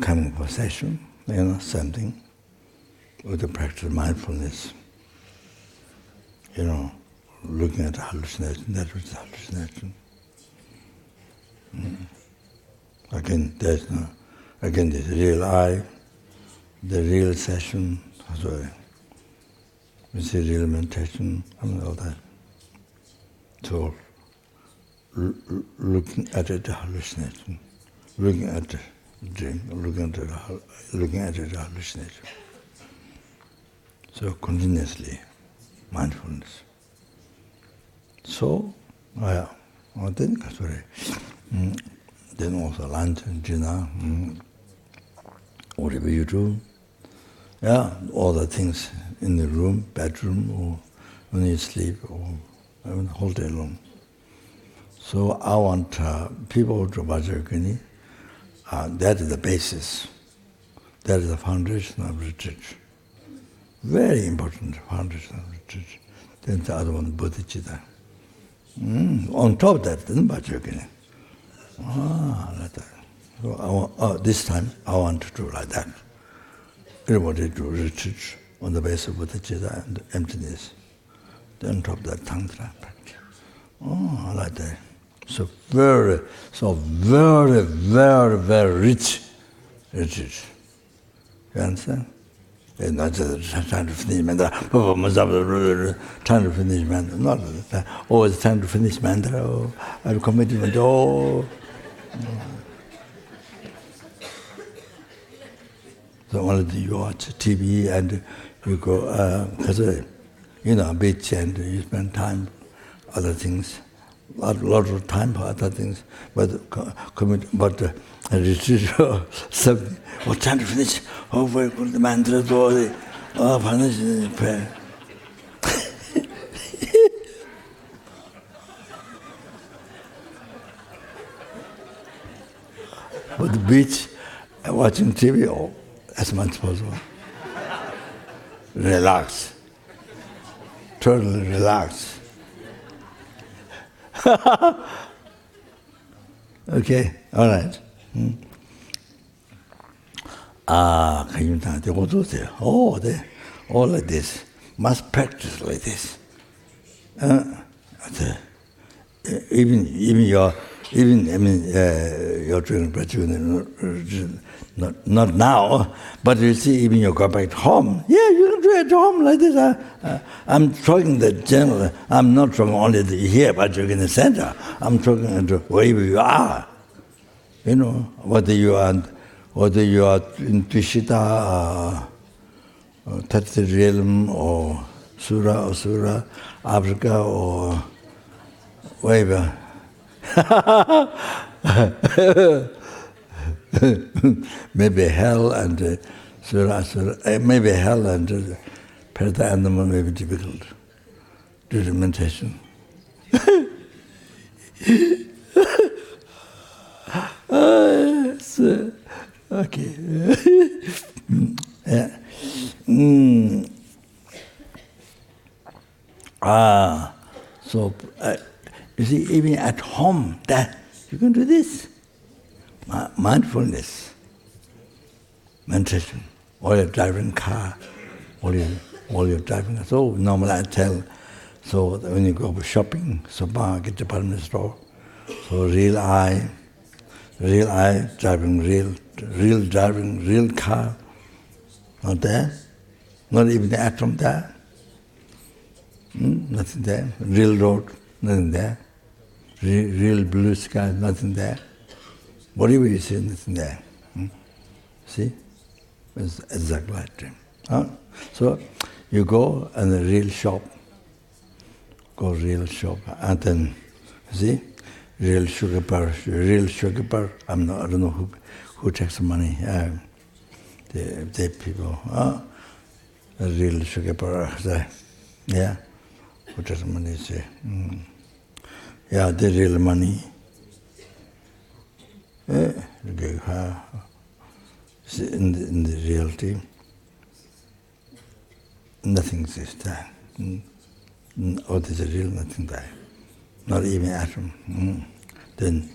coming possession, something with the practice of mindfulness, looking at hallucination, that was hallucination. Again, there's the real I, the real session, we see real meditation, all that. So, looking at it, hallucination, looking at the dream, looking at it, hallucination. So continuously, mindfulness. So, then also lunch and dinner, whatever you do, all the things in the room, bedroom, or when you sleep, or the whole day long. So I want people to Vajra Yogini, that is the basis, that is the foundation of retreat. Very important foundation of retreat. Then the other one, bodhicitta. On top of that, then Vajra Yogini. Like that. So this time I want to do like that. Everybody do retreat on the basis of bodhicitta and emptiness. Then on top of that, tantra practice. Like that. So very, very rich retreat. You understand? And not just trying to finish mantra, trying to finish mantra, not always trying to finish mantra, or commitment, So only you watch TV and you go, beach and you spend time, other things, lot of time for other things, but retreat, trying to finish, very good mantra, finish prayer. But the beach, watching TV, as much as possible. Relax. Totally relax. Okay, all right. Can you tell me what to say? All like this. Must practice like this. Even you're doing practice, not now, but you see, even you go back home, you can do it at home like this. I'm talking the general, I'm not talking only here, but you're in the center. I'm talking wherever you are. Whether you are in Twishita, Tattva realm, or Sura, Africa, or wherever. Maybe hell and Sura, maybe hell and Pertha animal may be difficult due to meditation. Okay. So you see, even at home, that you can do this. Mindfulness, meditation, or you're driving car, or you're driving. So normally I tell, so when you go shopping, supermarket, department store, so real eye, driving real car, not there, not even the atom there, nothing there, real road, nothing there, real blue sky, nothing there. Whatever you see, nothing there. See? It's exactly like dream. So you go and the real shop, and then, see? Real sugar bar, I don't know who takes the money. The people, the real sugar bar, who takes the money, say, the real money. In the reality, nothing exists there. There's a real nothing there. Not even atom. Then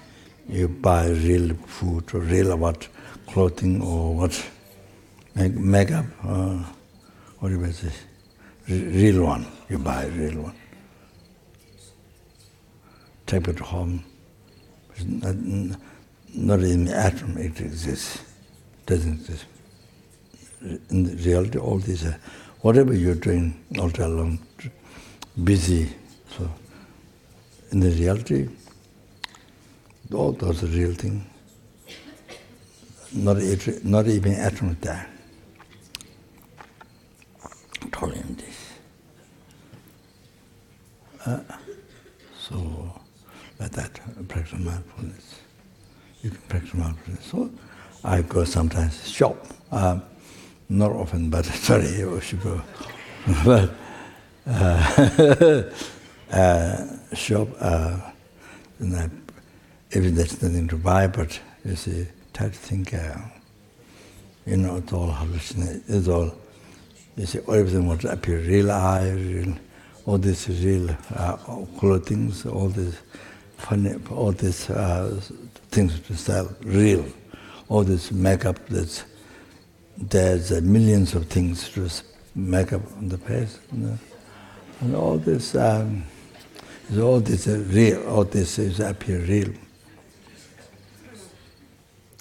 you buy real food or real clothing or what, makeup, whatever it is. Real one, you buy a real one. Take it home. Not in the atom it exists, doesn't exist. In the reality, all these, whatever you're doing all day long, busy, so in the reality, all those are real things. Not even atom there. Totally empty. So, like that, practice mindfulness. You can practice mindfulness. So, I go sometimes shop. Not often, but sorry, I should go. But shop, and if there's nothing to buy, but you see, try to think, it's all hallucination. It's all, you see, everything what appear real eye, real, all this real clothing, all this funny, all these things to sell, real. All this makeup, there's millions of things to make up on the face. And all this, all this is real, all this is appear real.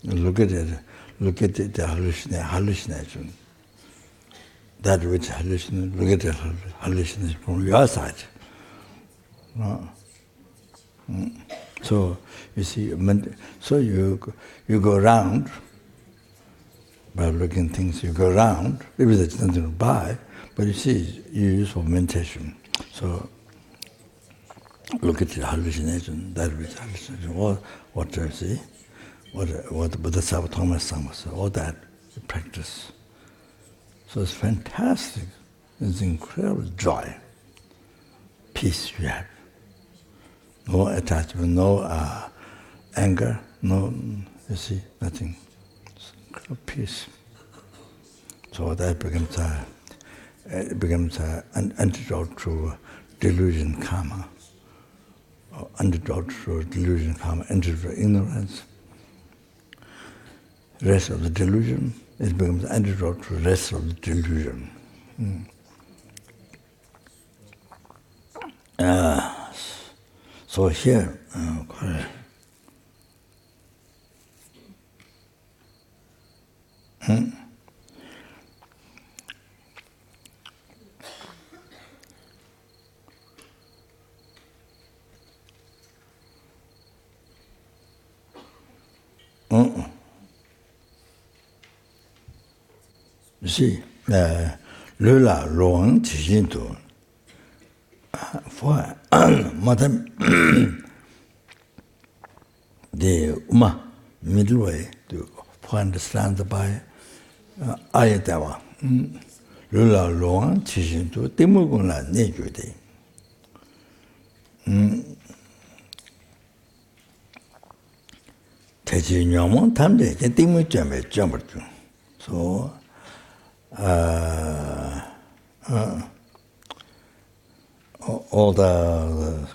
Look at it, the hallucination. That which hallucination, look at the hallucination from your side. No? So, you see, so you go around, by looking things, you go around, maybe there's nothing to buy, but you see, you use for meditation. So, look at the hallucination, that which hallucination, what do you see? What Buddha Thomas was, all that you practice. So it's fantastic. It's incredible joy, peace you have. No attachment, no anger, no, you see, nothing. It's incredible peace. So that becomes an antidote to delusion karma, or antidote to delusion karma, antidote to ignorance. Rest of the delusion, it becomes antidote to the rest of the delusion. So here, you see, Lula Long Tishinto, for Madam the middle way to understand the by Ayatawa. Lula Long Tishinto, Timuguna Nejude. Tachi Nyamon Tamde, Timu Jambe Jambertu. So, all the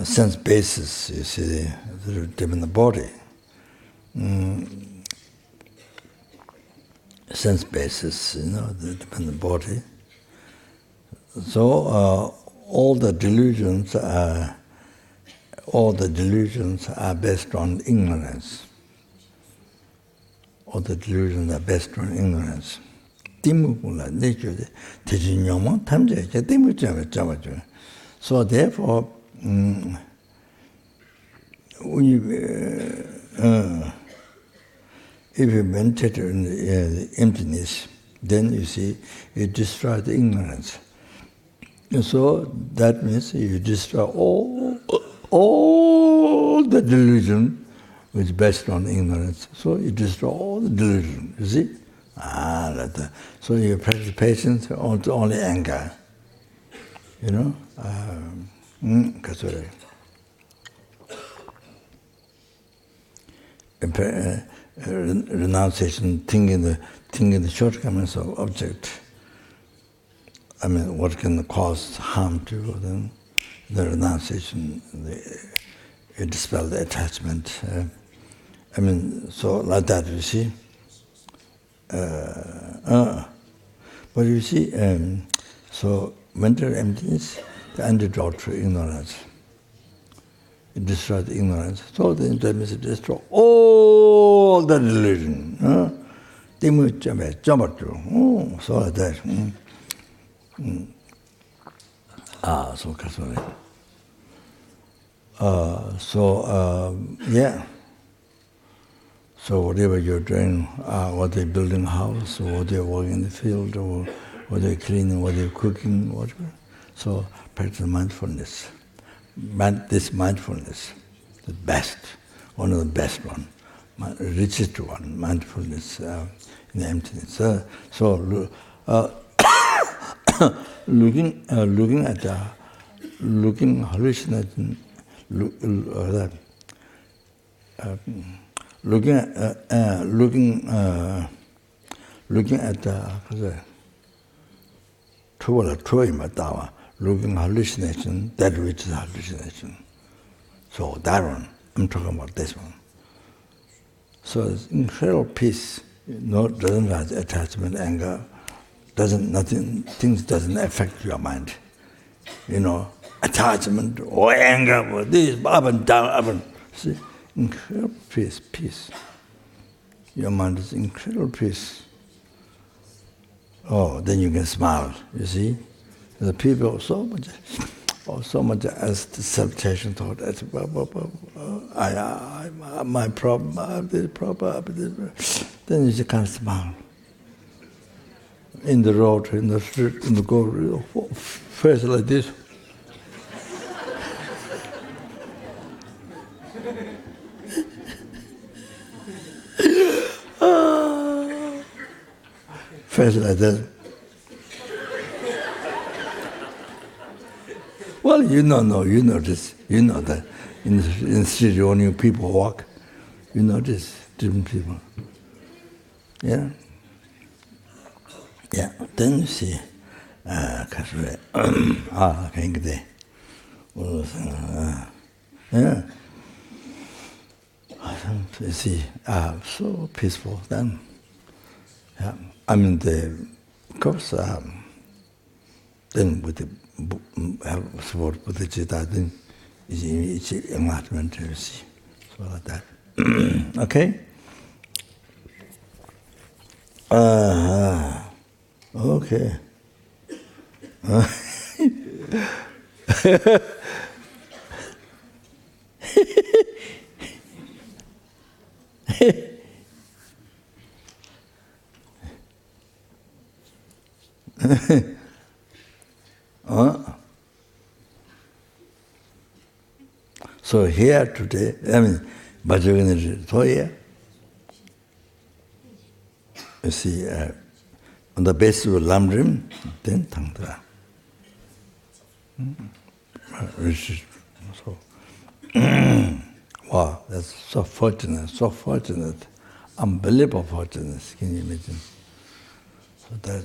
sense bases, you see, that are in the body. Sense bases, that depend on the body. So all the delusions are based on ignorance. All the delusions are based on ignorance. So therefore, if you meditate in the emptiness, then you see, you destroy the ignorance. And so that means you destroy all the delusion which is based on ignorance. So you destroy all the delusion, you see? So you practice patience only anger. Renunciation, thinking the shortcomings of object. I mean, what can cause harm to them? The renunciation, it dispels the attachment. So like that, you see. But you see, so mental emptiness, the antidote to ignorance. It destroys the ignorance. So then that means it destroys all the delusion. So like that. Yeah. So whatever you're doing, whether you're building a house, or whether you're working in the field, or whether you're cleaning, whether you're cooking, whatever. So practice mindfulness. This mindfulness, the best, one of the best one, richest one, mindfulness in the emptiness. Looking at looking hallucinating, looking at looking hallucination, that which is hallucination. So that one, I'm talking about this one. So it's incredible peace. Doesn't have attachment, anger, things doesn't affect your mind. Attachment or anger or this, up and down, up and see, incredible peace. Your mind is incredible peace. Oh, then you can smile, you see? The people so much as the self-chasing thought, my problem, I have this problem, then you just can't smile. In the road, in the street, in the go, face like this. Face like that. Well, you know this. You know that in the street when you people walk, you notice different people. Yeah. Yeah. Then you see, yeah. You see, so peaceful then. Yeah. I mean, of course, then with the support with the Chitta, then it's enlightenment, you see. So like that. Okay? Okay. So here today, Vajra so here, you see, on the basis of Lamrim, then Tantra. So, wow, that's so fortunate, unbelievable fortunate, can you imagine? So that,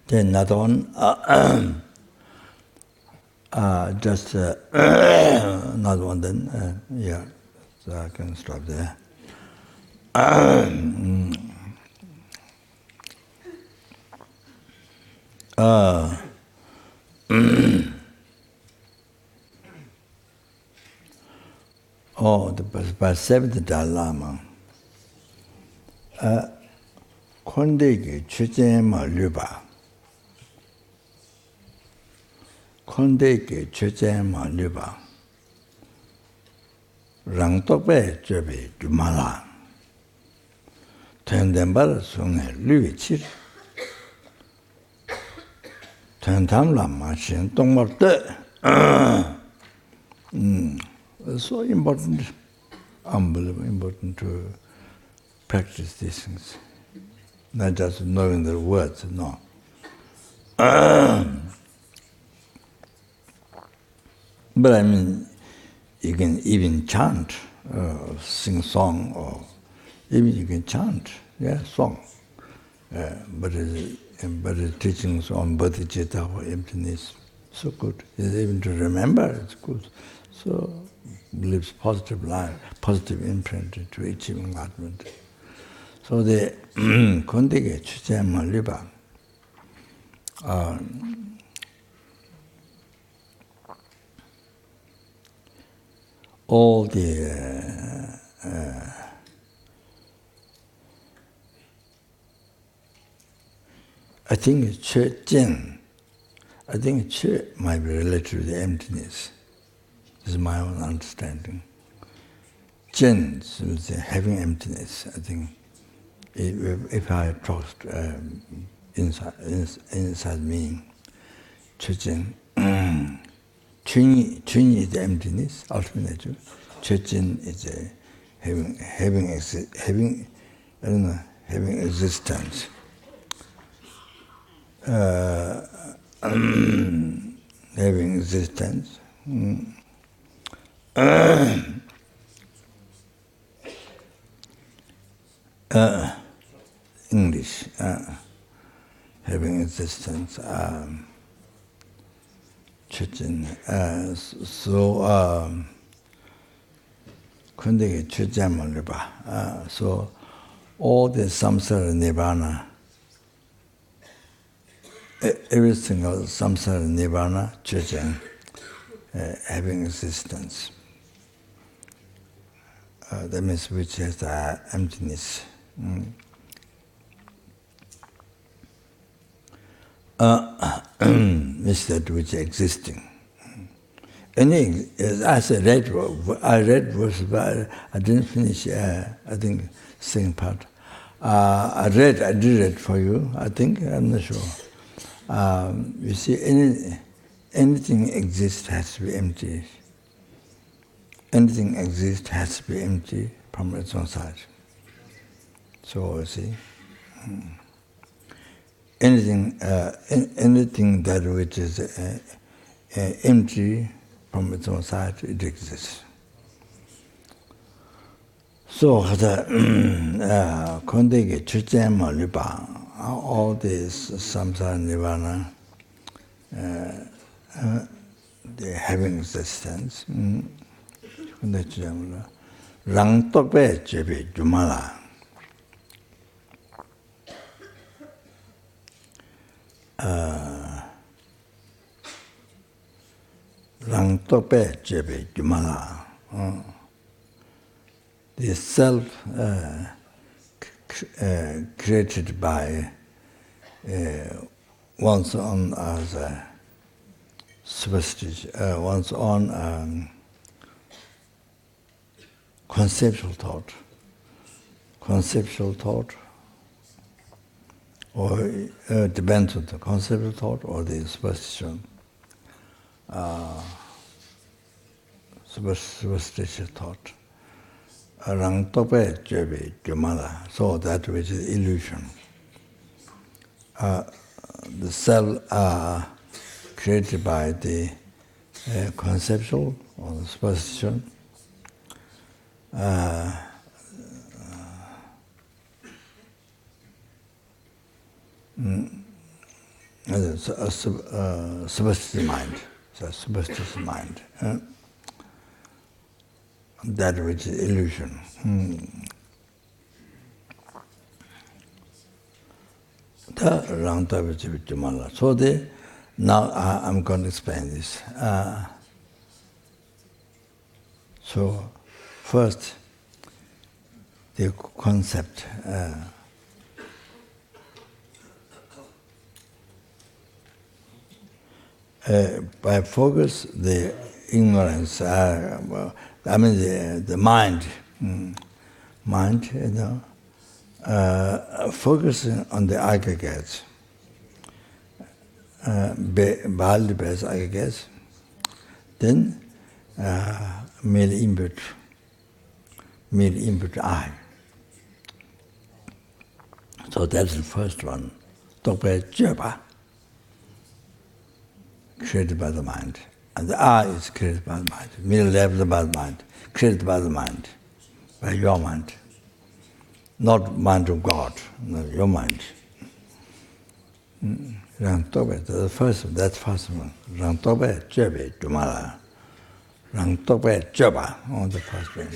then another one, just another one then, yeah, so I can stop there. by seventh Dalai Lama, Kondegi Chujema Luba. Kondegi Chujema Luba. Rangtokbe Jobe Jumala. Tendembar Sunge Luichir. Tentamla Machin Tongmarte. It's so important, unbelievably important to practice these things. Not just knowing the words, no. But I mean, you can even chant, sing song, or even you can chant, song. But the teachings on bodhicitta or emptiness, so good. Even to remember, it's good. So leaves positive life, positive imprint to achieving enlightenment. So the Kondege Chujema Liba, all the I think Chen, I think Che might be related to the emptiness. This is my own understanding. Chen is having emptiness, I think. If I talked inside me, Chechen, Chunyi is the emptiness, ultimate nature. Chechen is having existence. Having existence. English, having existence, Chechen. So, Kundegi Chujama Liba. So, all the samsara nirvana, every single samsara nirvana, Chechen, having existence. That means which has emptiness. Is that which is existing. As I read verse, but I didn't finish. I think second part. I did it for you. I think I'm not sure. You see, anything exists has to be empty. Anything exists has to be empty from its own side. So you see. Anything that which is empty from its own side, it exists. So the Kondege Chujema Liba, all this samsara nirvana, they having existence. Rangtokbe Jebe Jumala. Rangtokbe Jebe Jumala. The self created by one's own as a superstitious, one's own conceptual thought, or depends on the conceptual thought or the superstition, superstitious thought. Rangtokbe Jebe Jumala, so that which is illusion. The self are created by the conceptual or the superstition. Superstitious mind. So superstitious mind. That which is illusion. So now I'm going to explain this. So first, the concept. By focus, the ignorance, the mind, focusing on the aggregates, Bali base aggregates, then mere input I. So that's the first one. Tokpe Jeba, created by the mind. And the I is created by the mind. Middle level by the mind, created by the mind, by your mind. Not mind of God, no, your mind. Rangtobe, that's first one. Rangtobe Jebe Dumala. Rangtobe Jeba on the first one.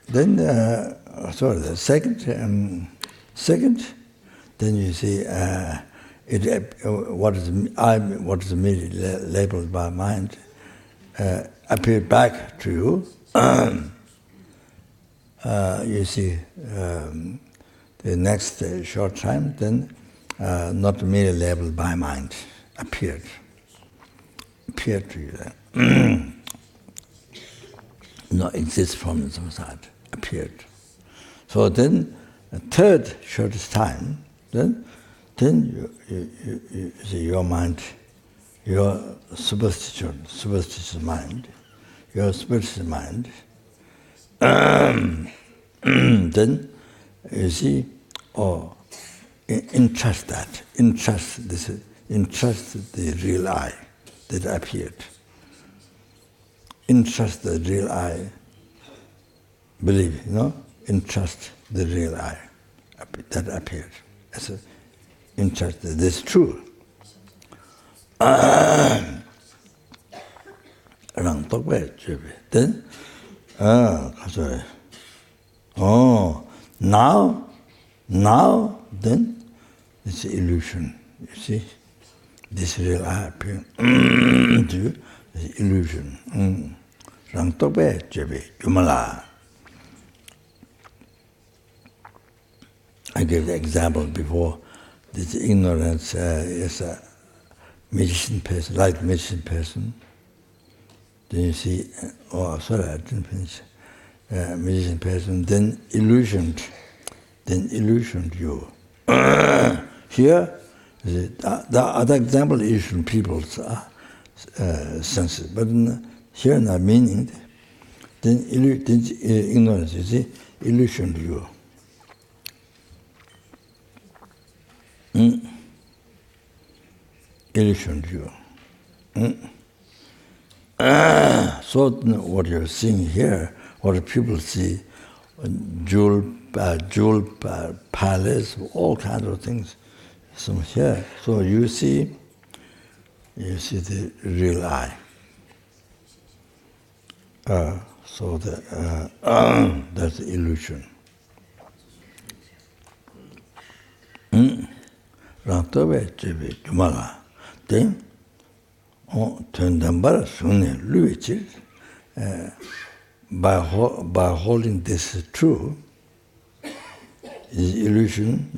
Then, the second, then you see what is immediately labeled by mind appeared back to you. You see the next short time, then not merely labeled by mind, appeared to you then. No, exists from some side, appeared. So then, third shortest time, then you see your mind, your superstitious mind, then you see, entrust the real I that appeared. Entrust the real I, believe, entrust the real I that appeared. Entrust that this is true. Then, now, then, it's illusion. You see, this real I appearing to you. The illusion. I gave the example before. This ignorance is a magician person, like magician person. Then you see, sorry, I didn't finish. Magician person, then illusioned you. Here, the other example is from people's senses, but here not meaning. Then ignorance, you see, illusioned you. Illusioned you. So what you're seeing here, what people see, jewel palace, all kinds of things. So here, so you see the real I. So that's the illusion. Rangtobe chebe jumala. Then, tundambara sune luichir. By holding this true, is illusion,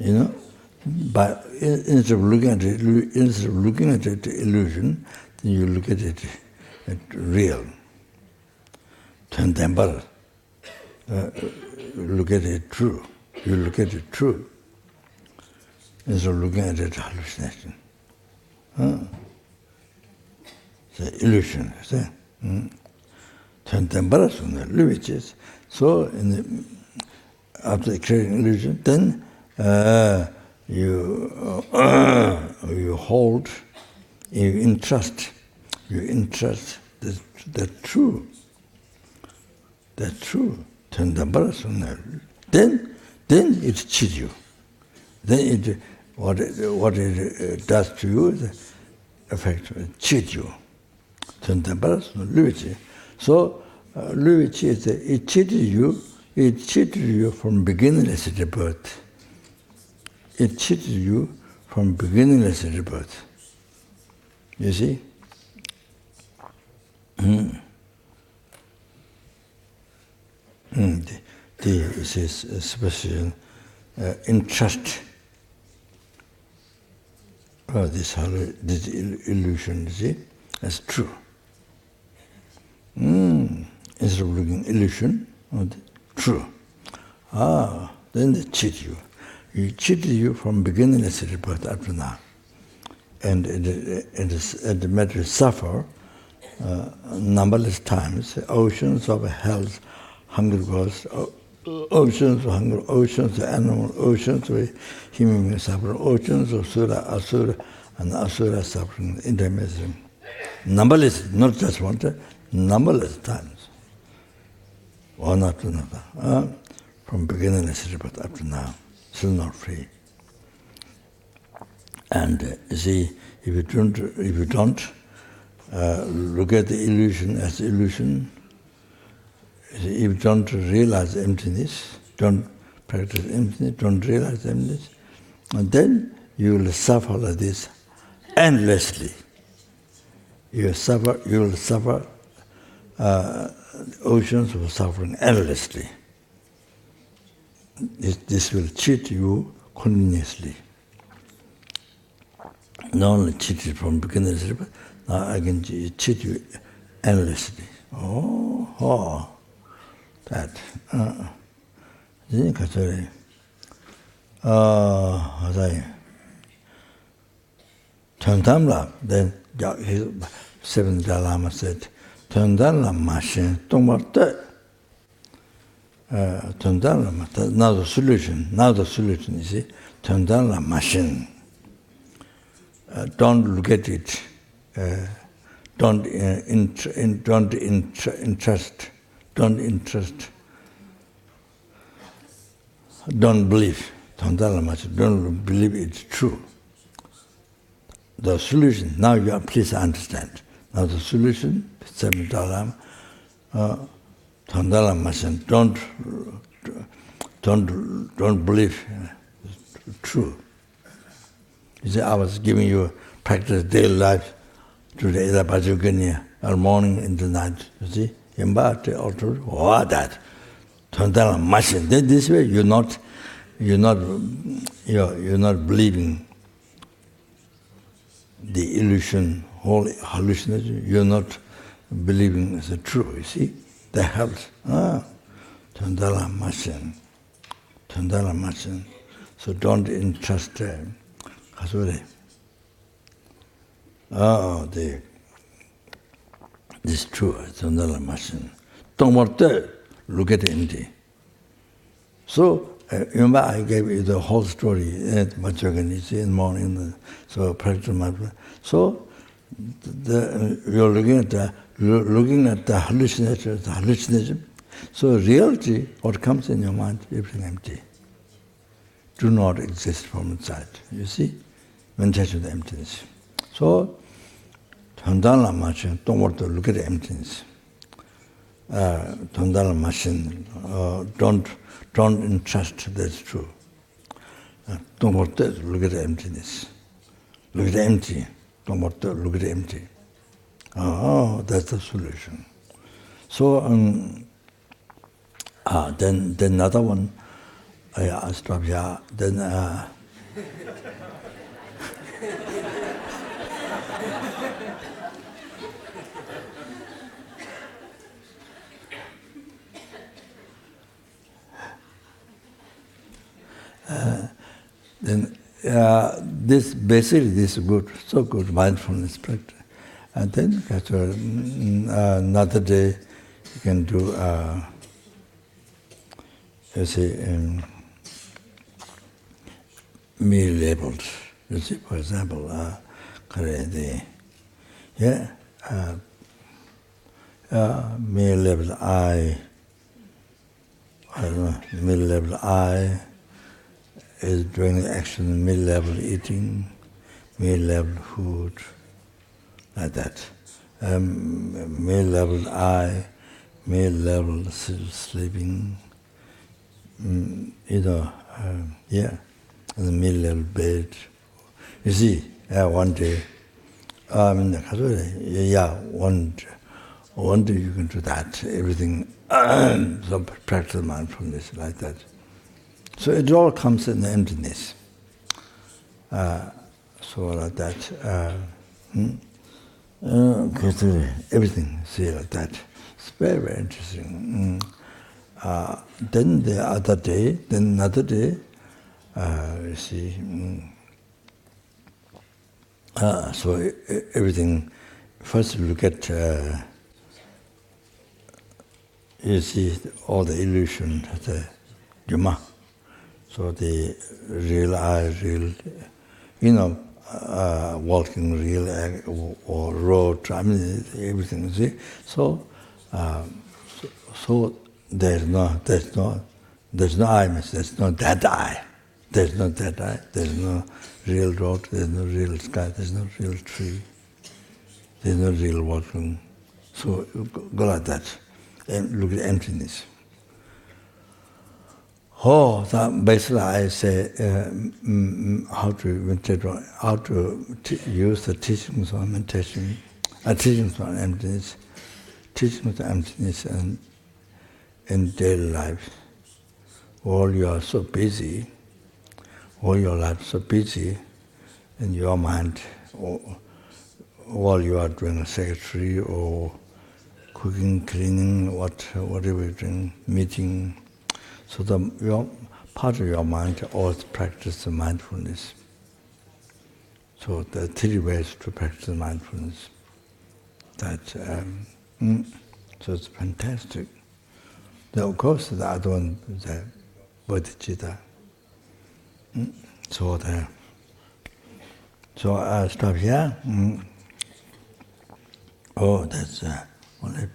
But instead of looking at it, illusion, then you look at it real. Tundambara. Look at it true. You look at it true. Instead of looking at it hallucination. It's an illusion, see? So, after creating illusion, then you hold, you entrust the true. That's true. Then it cheats you. Then what it does to you is affect cheat you. So it cheated you from beginningless rebirth. It cheated you from beginningless rebirth. You see? this superstition, entrust this illusion, you see, as true. Instead of looking illusion, true. Then they cheat you. He cheated you from beginningless rebirth up to now. And the matter suffer numberless times, oceans of health, hunger goes, oceans of hunger, oceans of animal, oceans of human being suffering, oceans of sura, asura, and asura suffering, intermediate. Numberless, not just one time, numberless times. One after another. From beginningless rebirth up to now. Still not free. And see, if you don't look at the illusion as illusion, if you don't realize emptiness, don't practice emptiness, don't realize emptiness, and then you will suffer like this endlessly. You will suffer oceans of suffering endlessly. This will cheat you continuously. Not only cheated from beginner's rebirth, now I can cheat you endlessly. That. Then seventh Dalai Lama said, now the solution, you see, machine. Don't look at it. Don't entrust. Don't believe. Don't believe it's true. The solution, now you are, please understand. Now the solution, seventh Dalai Lama, don't believe it's true. You see, I was giving you practice daily life today, Yogini, all morning in the night. You see, what that? Then this way you're not believing the illusion, whole hallucination. You're not believing as a true. You see, that helps. Tandala machine. So don't entrust them. This is true. Tandala machine. Don't want to look at empty. So remember, I gave you the whole story at Vajra in the morning. So practice mindfulness. So you're looking at the hallucination. So reality, what comes in your mind, everything empty. Do not exist from inside. You see, meditation the emptiness. So, Tandala machine, don't want to look at the emptiness. Tandala machine, don't entrust that's true. Don't want to look at the emptiness. Look at the empty. Don't want to look at the empty. That's the solution. So, then another one, I stop here. Then this basically this is good, so good mindfulness practice. And then another day you can do you see meal labels. You see, for example, meal label I don't know, meal label I is doing the action, meal level eating, meal level food, like that. Meal level I, meal level sleeping, and the meal level bed. You see, one day, one day you can do that. Everything So practice mindfulness like that. So it all comes in the emptiness. So like that. Everything, see like that. It's very, very interesting. Then the other day, then another day, you see, so everything, first you look at, you see all the illusion, the Yuma. So the real I, real, walking real or road, I mean, everything, see? So there's no I, there's no that I. There's no that I, there's no real road, there's no real sky, there's no real tree, there's no real walking. So go like that and look at emptiness. Oh, that basically I say how to meditate, how to use the teachings on meditation, teachings on emptiness, teachings on emptiness and in daily life. All you are so busy, all your life so busy, in your mind, while you are doing a secretary or cooking, cleaning, whatever you're doing, meeting. So your part of your mind always practice the mindfulness. So there are 3 ways to practice mindfulness. That so it's fantastic. Then of course the other one is the bodhicitta. So I'll stop here. Oh, that's only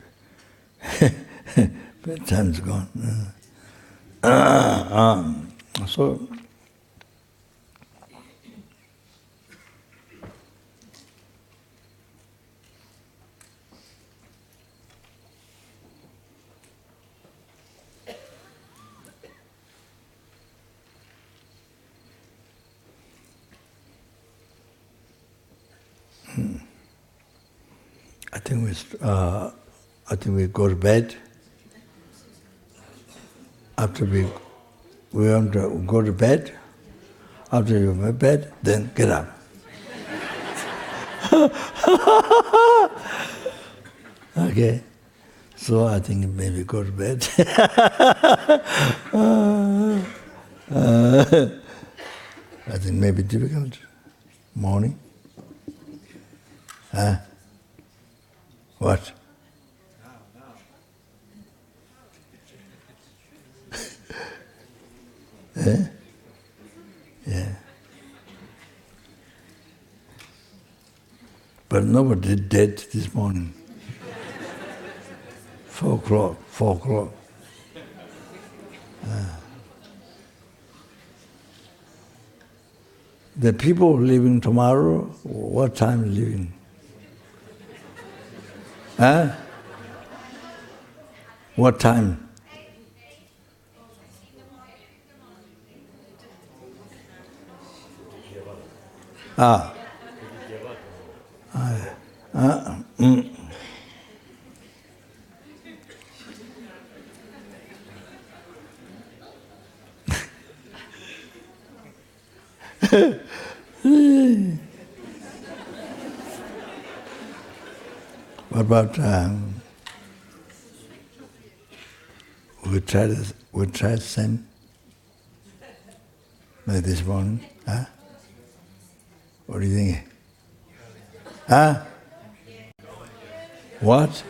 time's gone. So I think we go to bed. After we want to go to bed. After you go to bed, then get up. Okay. So I think maybe go to bed. I think maybe difficult. Morning. What? Yeah. But nobody dead this morning. 4 o'clock. The people living tomorrow, what time living? What time? What about we try the same like this morning? What do you think? What?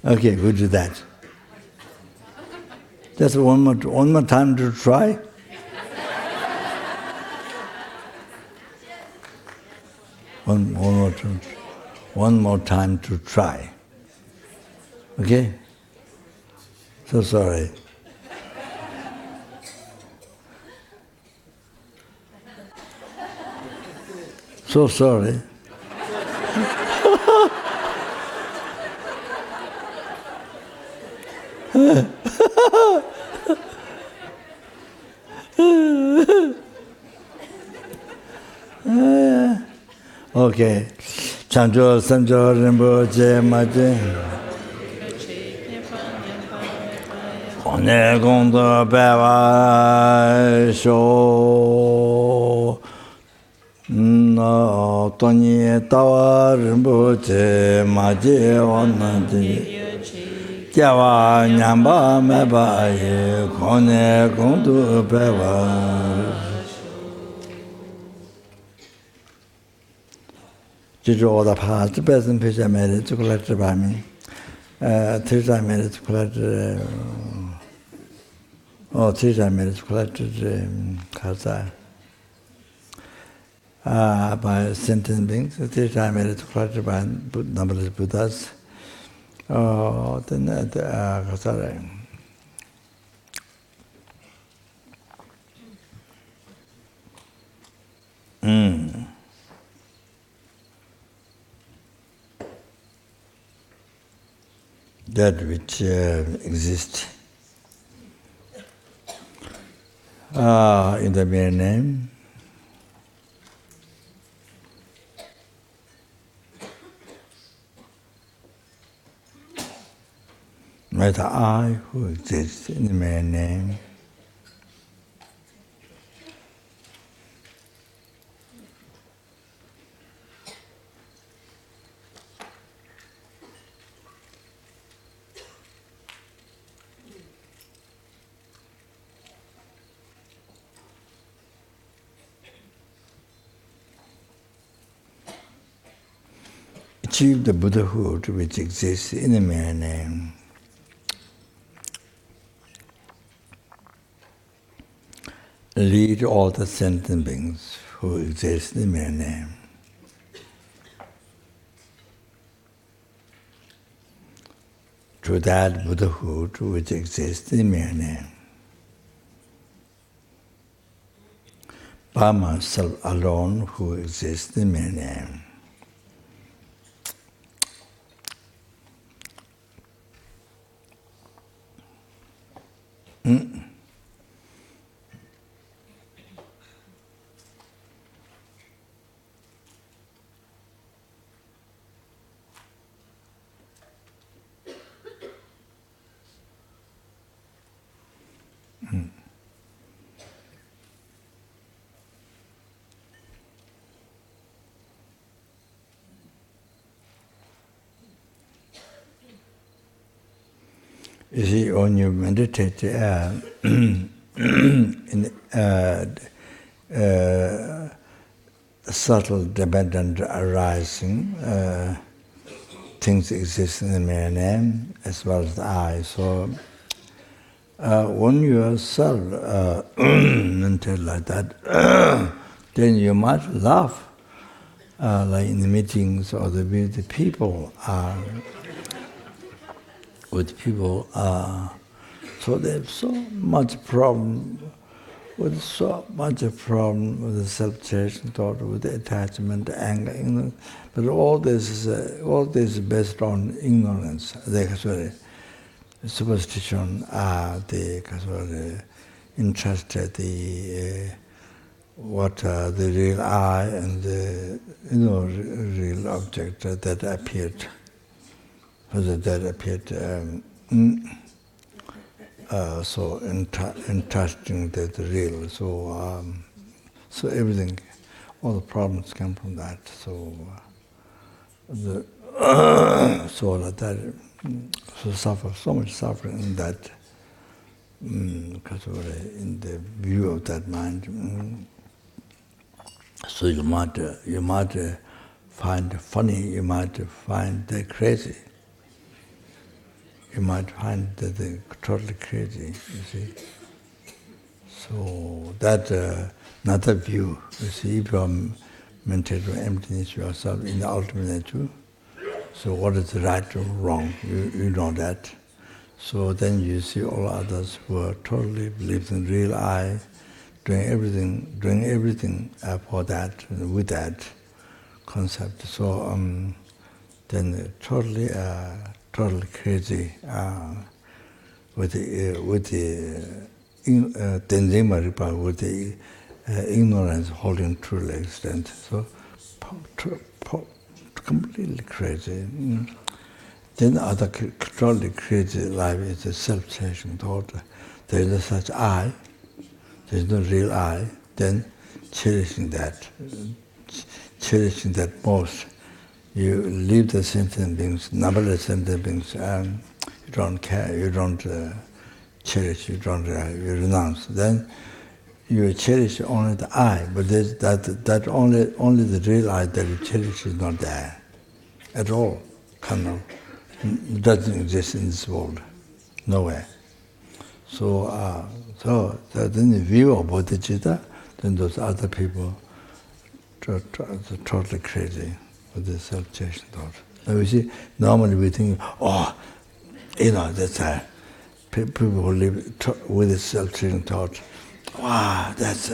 Okay, we'll do that. Just one more time to try. One more time to try. Okay? So sorry. So sorry. Okay. Chanjo Sanjo Rinpoche Maje. One Gondo Beva Sho. No Tony Tawa Rinpoche Maje Onadi. Jawa Nyamba Mebaye Kone Gondo Beva. All the past, the best in Fisher made it to collect the Bami. Tisha made it to collect Tisha made it to collect Kaza by sentient beings. Tisha made it to collect by numberless Buddhas. Then Kaza. That which exists in the mere name, matter I who exists in the mere name, achieve the Buddhahood which exists in the mere name. Lead all the sentient beings who exist in the mere name. To that Buddhahood which exists in the mere name. By myself alone who exists in the mere name. You see, when you meditate in subtle dependent arising, things exist in the mere name as well as the I. So when you are mental like that, then you might laugh, like in the meetings or with the people. So there's so much problem with the self-creation thought, with the attachment, anger, ignorance. But all this is based on ignorance. The superstition, the entrusted the real I and the real object that appeared. That appeared so entrusting the real. So everything, all the problems come from that. So suffer so much suffering in that, because in the view of that mind. So you might find funny, you might find crazy. You might find that they're totally crazy, you see. So that another view, you see, if you are meditating on emptiness yourself in the ultimate nature, so what is right or wrong, you know that. So then you see all others who are totally believe in real I, doing everything for that, with that concept. So then totally crazy with the Tenzin Maripa, with the ignorance holding truly existent. So completely crazy. Then other totally crazy life is a self-chasing thought. There is no such I. There is no real I. Then cherishing that most. You leave the sentient beings, numberless sentient beings, and you don't care, you don't cherish, you renounce. Then you cherish only the I, but that only the real I that you cherish is not there at all. Cannot, doesn't exist in this world, nowhere. So, then the view of bodhicitta, then those other people are totally crazy with this self-chasing thought. Now you see, normally we think, that's people who live with this self-chasing thought. Wow, that's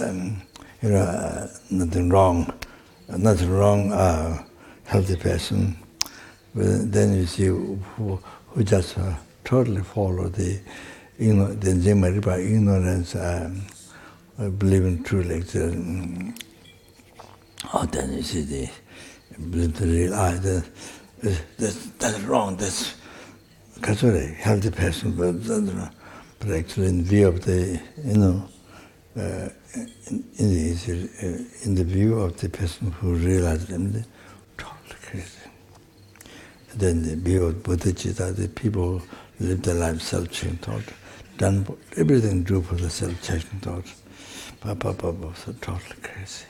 nothing wrong, healthy person. But then you see who just totally follow the ignorance, believing truly exists. Then you see the real I. That's wrong. That's a healthy person, but actually in view of the in the view of the person who realized them, they're totally crazy. Then the view of bodhicitta, the people who live their life self-chasing thought, done everything do for the self-chasing thought. So totally crazy.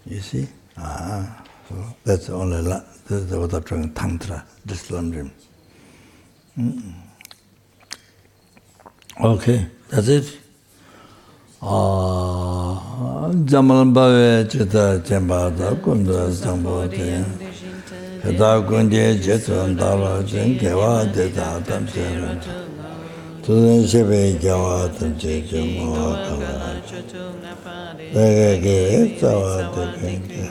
You see? So that's only what I'm talking tantra, just learn. Okay, that's it. Jamalambave Chita Chembada Kunda Sambote Heda Kunje Jetsun Dava Jenkewa Deta Tamsera Tudun Shebe Jawa Tamche Jumwa Kala Dege Tawa Dege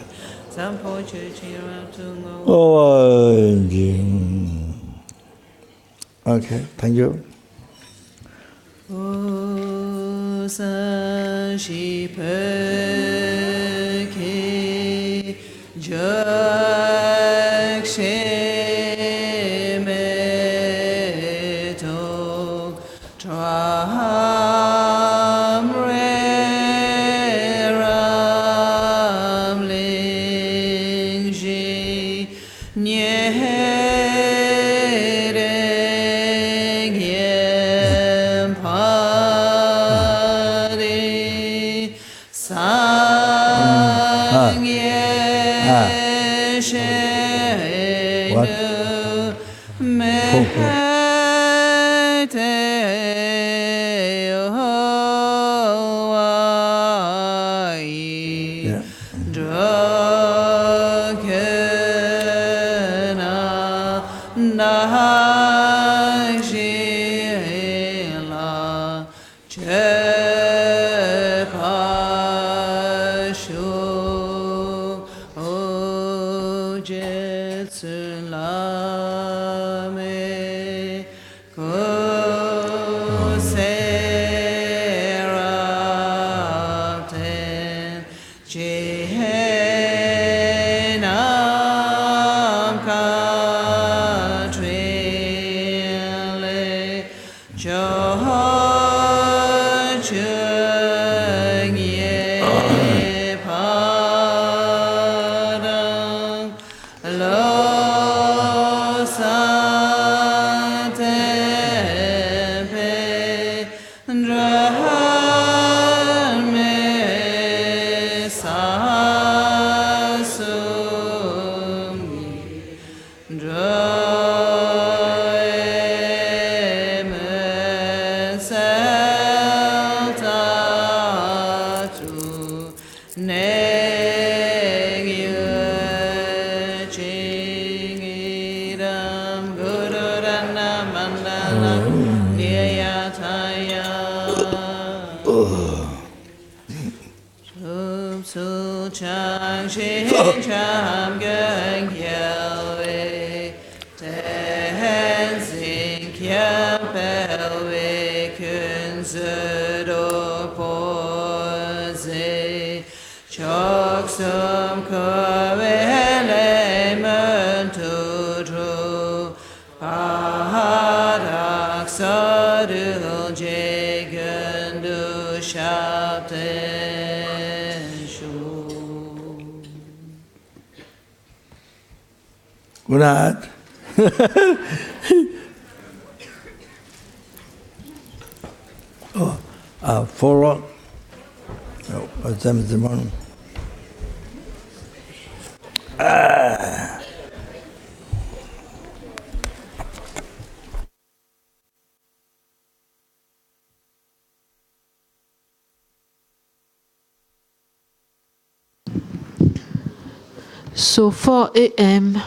Okay, thank you. Sa shi pe ke jak she me to tram re ram ling ji nye reng yem pa Choksum kavele mentutru pahadak sadhu jegandu shapten shu. Good night. Follow. So 4 a.m.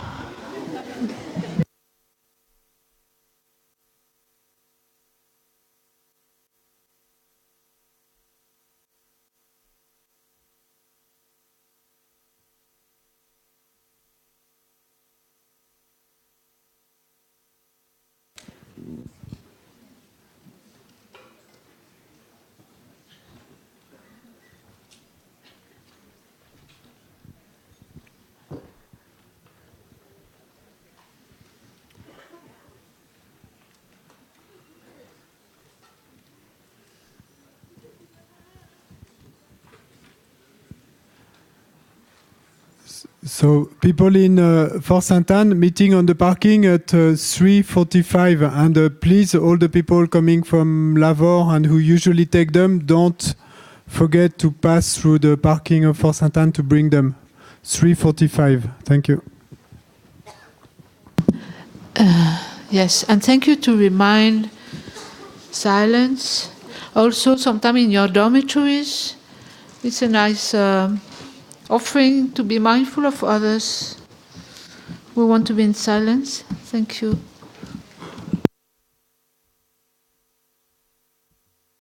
So people in Fort Sainte-Anne meeting on the parking at 3:45, and please, all the people coming from Lavore and who usually take them, don't forget to pass through the parking of Fort Sainte-Anne to bring them. 3:45. Thank you. Yes, and thank you to remind silence. Also, sometime in your dormitories, it's a nice offering to be mindful of others. We want to be in silence. Thank you.